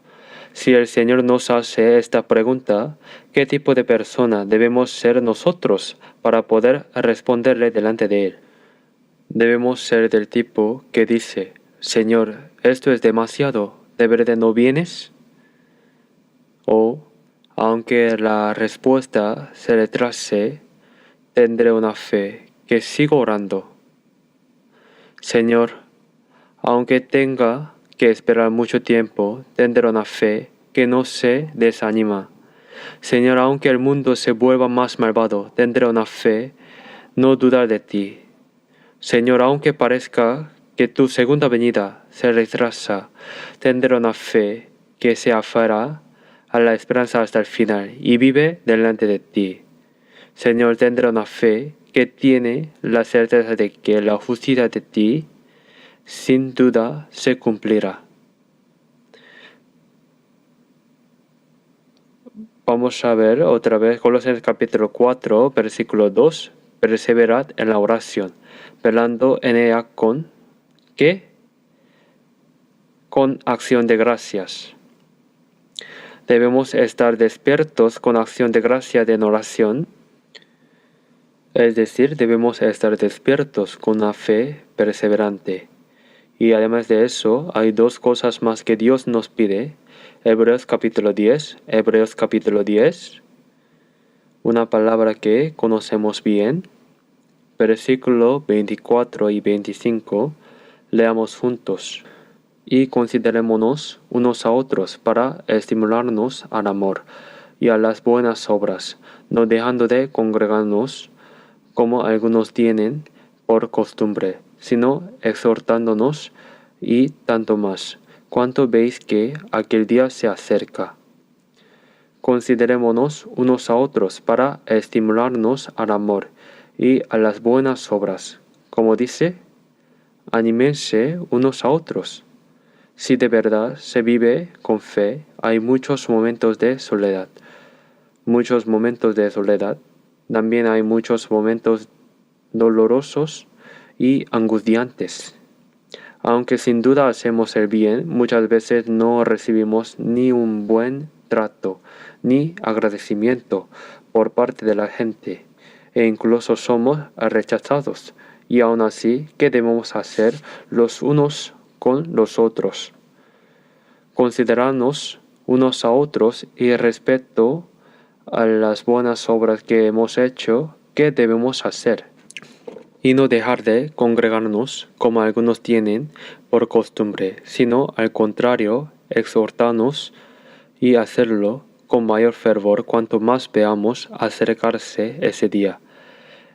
Si el Señor nos hace esta pregunta, ¿qué tipo de persona debemos ser nosotros para poder responderle delante de Él? Debemos ser del tipo que dice, Señor, esto es demasiado, ¿de verdad no vienes? O, aunque la respuesta se retrase, tendré una fe que sigo orando. Señor, aunque tenga que esperar mucho tiempo, tendré una fe que no se desanima. Señor, aunque el mundo se vuelva más malvado, tendré una fe no dudar de ti. Señor, aunque parezca que tu segunda venida se retrasa, tendré una fe que se aferra a la esperanza hasta el final y vive delante de ti. Señor, tendré una fe que tiene la certeza de que la justicia de ti sin duda se cumplirá. Vamos a ver otra vez Colosenses capítulo 4, versículo 2. Perseverad en la oración, velando en ella con ¿qué? Con acción de gracias. Debemos estar despiertos con acción de gracias en oración. Es decir, debemos estar despiertos con una fe perseverante. Y además de eso, hay dos cosas más que Dios nos pide. Hebreos capítulo 10, una palabra que conocemos bien. Versículo 24 y 25, leamos juntos. Y considerémonos unos a otros para estimularnos al amor y a las buenas obras, no dejando de congregarnos como algunos tienen por costumbre, sino exhortándonos, y tanto más, cuanto veis que aquel día se acerca. Considerémonos unos a otros para estimularnos al amor y a las buenas obras. Como dice, anímense unos a otros. Si de verdad se vive con fe, hay muchos momentos de soledad. También hay muchos momentos dolorosos y angustiantes. Aunque sin duda hacemos el bien, muchas veces no recibimos ni un buen trato, ni agradecimiento por parte de la gente, e incluso somos rechazados. Y aún así, ¿qué debemos hacer los unos con los otros? Considerarnos unos a otros y respecto a las buenas obras que hemos hecho, ¿qué debemos hacer? Y no dejar de congregarnos como algunos tienen por costumbre, sino al contrario, exhortarnos y hacerlo con mayor fervor cuanto más veamos acercarse ese día.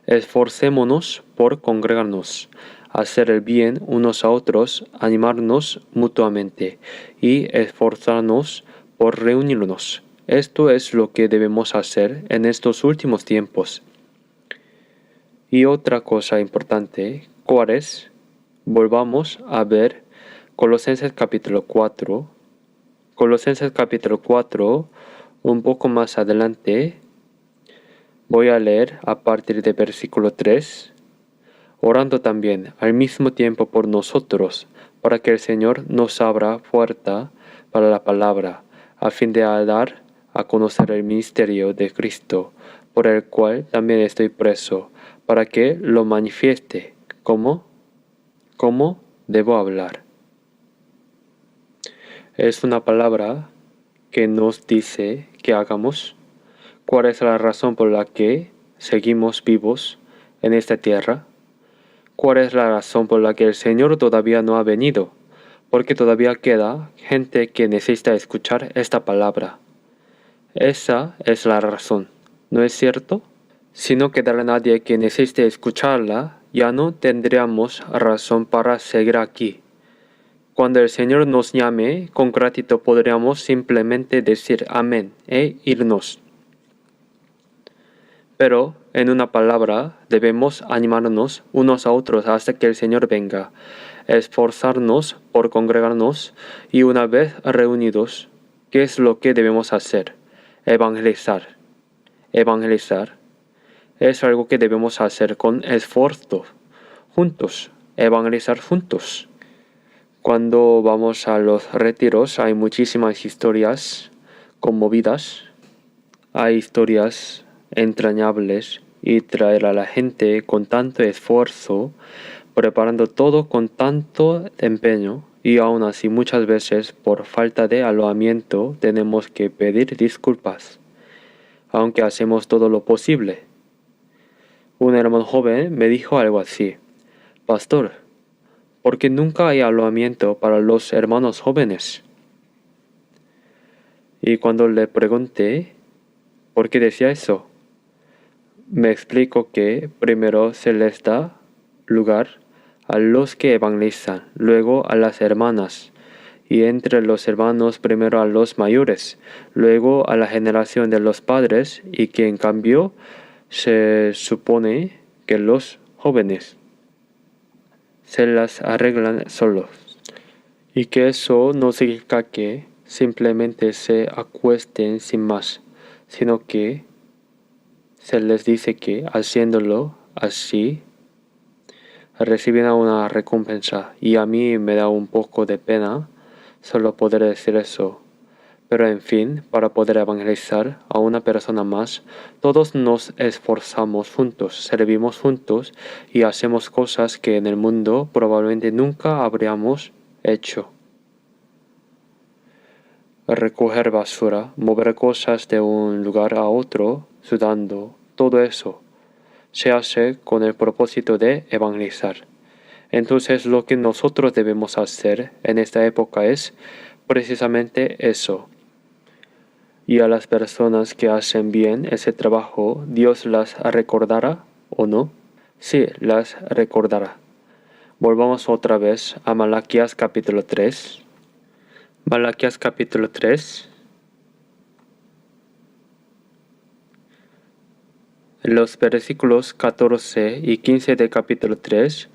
Esforcémonos por congregarnos, hacer el bien unos a otros, animarnos mutuamente y esforzarnos por reunirnos. Esto es lo que debemos hacer en estos últimos tiempos. Y otra cosa importante, ¿cuál es? Volvamos a ver Colosenses capítulo 4. Colosenses capítulo 4, un poco más adelante, voy a leer a partir de versículo 3, orando también al mismo tiempo por nosotros, para que el Señor nos abra puerta para la palabra, a fin de dar a conocer el misterio de Cristo, por el cual también estoy preso, para que lo manifieste. ¿Cómo debo hablar? Es una palabra que nos dice que hagamos. ¿Cuál es la razón por la que seguimos vivos en esta tierra? ¿Cuál es la razón por la que el Señor todavía no ha venido? Porque todavía queda gente que necesita escuchar esta palabra. Esa es la razón, ¿no es cierto? Si no quedara nadie que necesite escucharla, ya no tendríamos razón para seguir aquí. Cuando el Señor nos llame, con gratitud podríamos simplemente decir amén e irnos. Pero, en una palabra, debemos animarnos unos a otros hasta que el Señor venga, esforzarnos por congregarnos y una vez reunidos, ¿qué es lo que debemos hacer? Evangelizar. Evangelizar es algo que debemos hacer con esfuerzo, juntos, evangelizar juntos. Cuando vamos a los retiros hay muchísimas historias conmovidas, hay historias entrañables, y traer a la gente con tanto esfuerzo, preparando todo con tanto empeño, y aún así muchas veces por falta de alojamiento tenemos que pedir disculpas, aunque hacemos todo lo posible. Un hermano joven me dijo algo así: Pastor, ¿por qué nunca hay alojamiento para los hermanos jóvenes? Y cuando le pregunté por qué decía eso, me explicó que primero se les da lugar a los que evangelizan, luego a las hermanas, y entre los hermanos primero a los mayores, luego a la generación de los padres, y que en cambio se supone que los jóvenes se las arreglan solos, y que eso no significa que simplemente se acuesten sin más, sino que se les dice que haciéndolo así recibirán una recompensa. Y a mí me da un poco de pena solo poder decir eso. Pero en fin, para poder evangelizar a una persona más, todos nos esforzamos juntos, servimos juntos y hacemos cosas que en el mundo probablemente nunca habríamos hecho. Recoger basura, mover cosas de un lugar a otro, sudando, todo eso se hace con el propósito de evangelizar. Entonces lo que nosotros debemos hacer en esta época es precisamente eso. Y a las personas que hacen bien ese trabajo, ¿Dios las recordará o no? Sí, las recordará. Volvamos otra vez a Malaquías capítulo 3. Malaquías capítulo 3. Los versículos 14 y 15 del capítulo 3,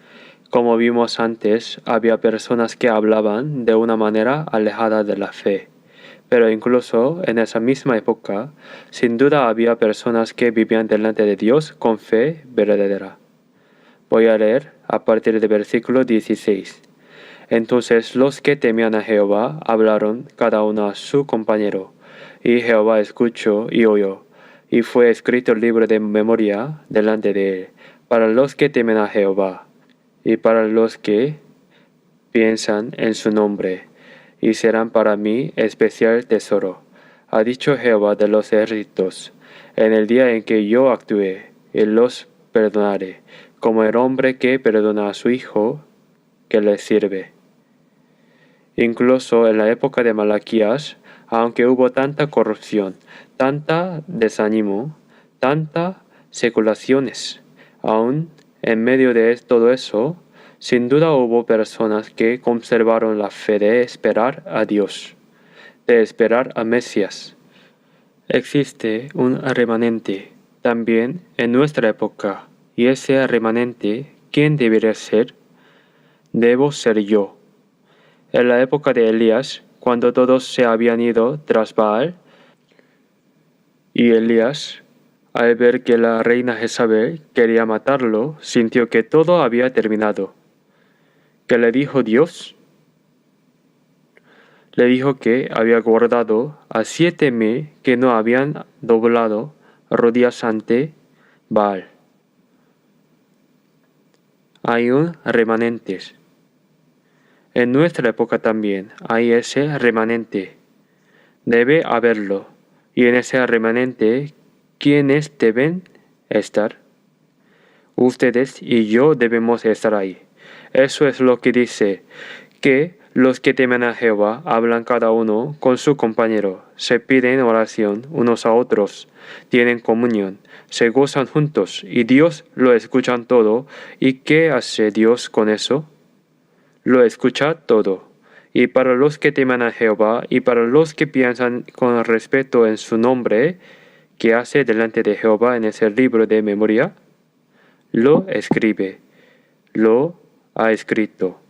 como vimos antes, había personas que hablaban de una manera alejada de la fe. Pero incluso en esa misma época, sin duda había personas que vivían delante de Dios con fe verdadera. Voy a leer a partir del versículo 16. Entonces los que temían a Jehová hablaron cada uno a su compañero, y Jehová escuchó y oyó, y fue escrito el libro de memoria delante de él, para los que temen a Jehová, y para los que piensan en su nombre, y serán para mí especial tesoro. Ha dicho Jehová de los ejércitos, en el día en que yo actúe, y los perdonaré, como el hombre que perdona a su hijo que le sirve. Incluso en la época de Malaquías, aunque hubo tanta corrupción, tanta desánimo, tanta seculaciones, aún en medio de todo eso, sin duda hubo personas que conservaron la fe de esperar a Dios, de esperar a Mesías. Existe un remanente también en nuestra época, y ese remanente, ¿quién debería ser? Debo ser yo. En la época de Elías, cuando todos se habían ido tras Baal, y Elías, al ver que la reina Jezabel quería matarlo, sintió que todo había terminado. ¿Qué le dijo Dios? Le dijo que había guardado a 7,000 que no habían doblado rodillas ante Baal. Hay un remanente. En nuestra época también hay ese remanente. Debe haberlo. Y en ese remanente, ¿quiénes deben estar? Ustedes y yo debemos estar ahí. Eso es lo que dice, que los que temen a Jehová hablan cada uno con su compañero, se piden oración unos a otros, tienen comunión, se gozan juntos y Dios lo escucha todo. ¿Y qué hace Dios con eso? Lo escucha todo. Y para los que temen a Jehová y para los que piensan con respeto en su nombre, ¿qué hace delante de Jehová en ese libro de memoria? Lo escribe, lo ha escrito.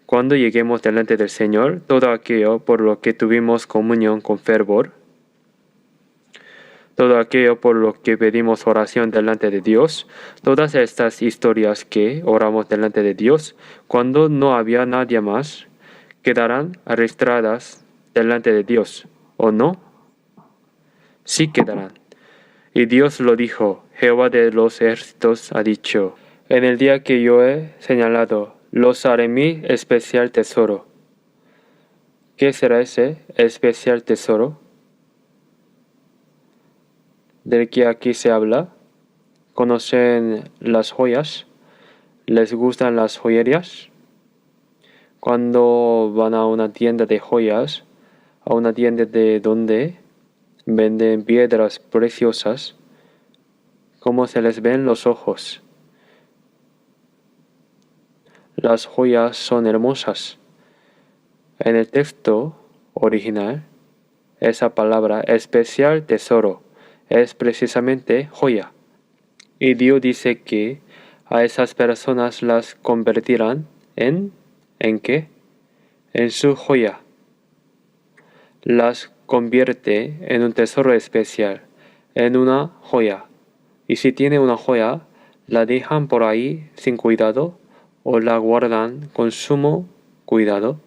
Cuando lleguemos delante del Señor, todo aquello por lo que tuvimos comunión con fervor, todo aquello por lo que pedimos oración delante de Dios, todas estas historias que oramos delante de Dios, cuando no había nadie más, quedarán registradas delante de Dios, ¿o no? Sí quedarán. Y Dios lo dijo, Jehová de los ejércitos ha dicho, en el día que yo he señalado, los haré mi especial tesoro. ¿Qué será ese especial tesoro del que aquí se habla? ¿Conocen las joyas? ¿Les gustan las joyerías? Cuando van a una tienda de joyas, a una tienda de donde venden piedras preciosas, ¿cómo se les ven los ojos? Las joyas son hermosas. En el texto original, esa palabra especial tesoro es precisamente joya. Y Dios dice que a esas personas las convertirán ¿en qué? En su joya. Las convierte en un tesoro especial. en una joya. Y si tiene una joya, la dejan por ahí sin cuidado o la guardan con sumo cuidado.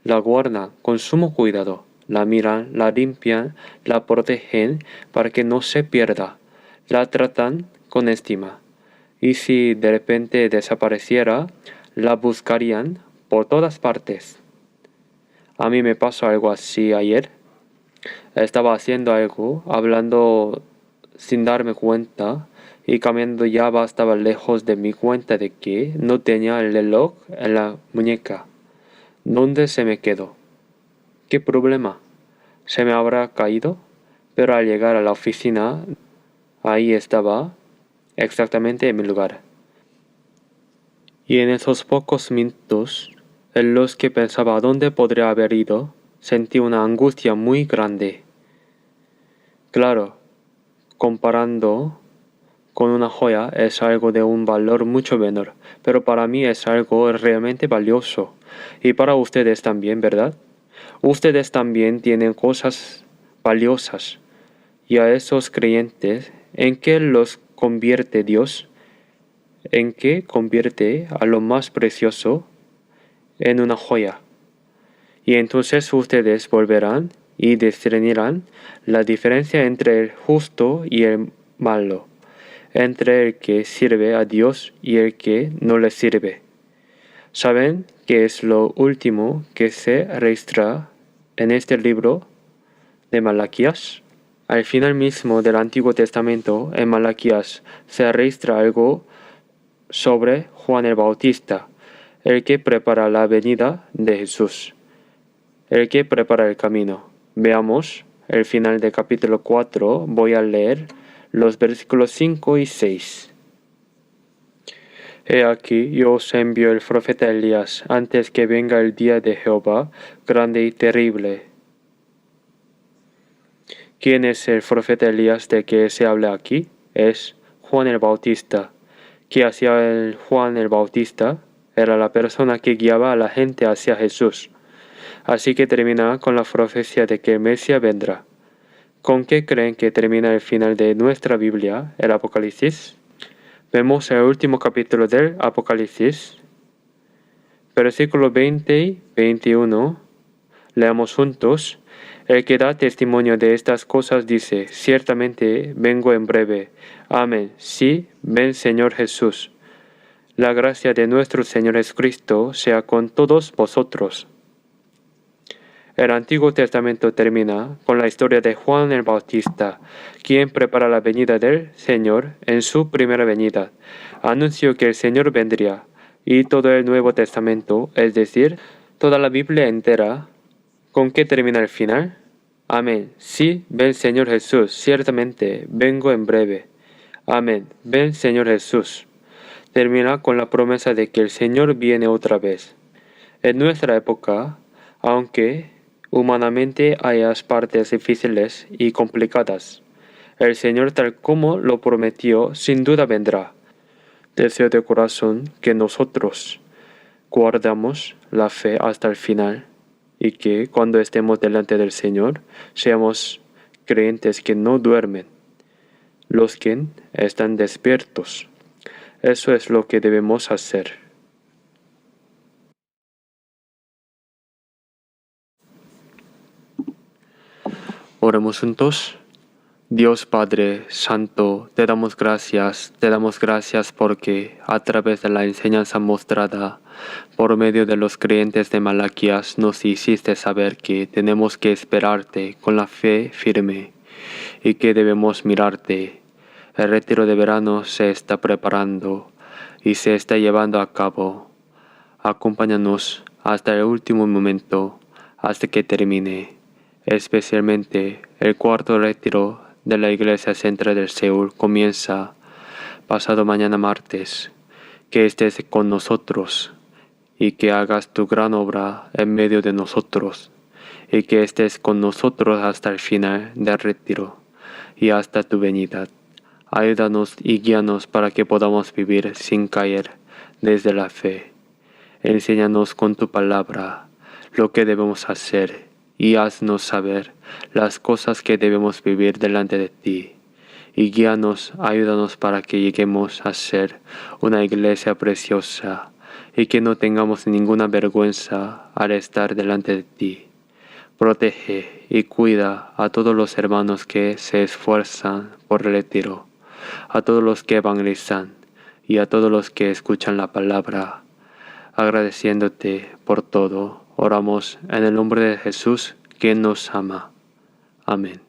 La guardan con sumo cuidado, la miran, la limpian, la protegen para que no se pierda, la tratan con estima. Y si de repente desapareciera, la buscarían por todas partes. A mí me pasó algo así ayer. Estaba haciendo algo, hablando sin darme cuenta, y caminando ya estaba lejos de mi cuenta de que no tenía el reloj en la muñeca. ¿Dónde se me quedó? ¿Qué problema? ¿Se me habrá caído? Pero al llegar a la oficina, ahí estaba, exactamente en mi lugar. Y en esos pocos minutos, en los que pensaba a dónde podría haber ido, sentí una angustia muy grande. Claro, comparando con una joya es algo de un valor mucho menor, pero para mí es algo realmente valioso. Y para ustedes también, ¿verdad? Ustedes también tienen cosas valiosas. Y a esos creyentes, ¿en qué los convierte Dios? ¿En qué convierte a lo más precioso en una joya? Y entonces ustedes volverán y discernirán la diferencia entre el justo y el malo, entre el que sirve a Dios y el que no le sirve. ¿Saben qué es lo último que se registra en este libro de Malaquías? Al final mismo del Antiguo Testamento, en Malaquías, se registra algo sobre Juan el Bautista, el que prepara la venida de Jesús, el que prepara el camino. Veamos el final del capítulo 4, voy a leer los versículos 5 y 6. He aquí, yo os envío el profeta Elías, antes que venga el día de Jehová, grande y terrible. ¿Quién es el profeta Elías de que se habla aquí? Es Juan el Bautista. ¿Qué hacía el Juan el Bautista? Era la persona que guiaba a la gente hacia Jesús. Así que termina con la profecía de que el Mesías vendrá. ¿Con qué creen que termina el final de nuestra Biblia, el Apocalipsis? Vemos el último capítulo del Apocalipsis, versículos 20 y 21. Leamos juntos. El que da testimonio de estas cosas dice, ciertamente vengo en breve. Amén. Sí, ven Señor Jesús. La gracia de nuestro Señor Jesucristo sea con todos vosotros. El Antiguo Testamento termina con la historia de Juan el Bautista, quien prepara la venida del Señor en su primera venida. Anunció que el Señor vendría, y todo el Nuevo Testamento, es decir, toda la Biblia entera, ¿con qué termina el final? Amén. Sí, ven Señor Jesús, ciertamente vengo en breve. Amén. Ven Señor Jesús. Termina con la promesa de que el Señor viene otra vez. En nuestra época, aunque humanamente haya partes difíciles y complicadas, el Señor tal como lo prometió sin duda vendrá. Deseo de corazón que nosotros guardamos la fe hasta el final y que cuando estemos delante del Señor seamos creyentes que no duermen, los que están despiertos. Eso es lo que debemos hacer. Oremos juntos. Dios Padre Santo, te damos gracias porque a través de la enseñanza mostrada por medio de los creyentes de Malaquías nos hiciste saber que tenemos que esperarte con la fe firme y que debemos mirarte. El retiro de verano se está preparando y se está llevando a cabo. Acompáñanos hasta el último momento, hasta que termine, especialmente el cuarto retiro de la Iglesia Central del Seúl comienza pasado mañana martes. Que estés con nosotros y que hagas tu gran obra en medio de nosotros y que estés con nosotros hasta el final del retiro y hasta tu venida. Ayúdanos y guíanos para que podamos vivir sin caer desde la fe. Enséñanos con tu palabra lo que debemos hacer y haznos saber las cosas que debemos vivir delante de ti. Y guíanos, ayúdanos para que lleguemos a ser una iglesia preciosa y que no tengamos ninguna vergüenza al estar delante de ti. Protege y cuida a todos los hermanos que se esfuerzan por el retiro, a todos los que evangelizan y a todos los que escuchan la palabra. Agradeciéndote por todo, oramos en el nombre de Jesús, quien nos ama. Amén.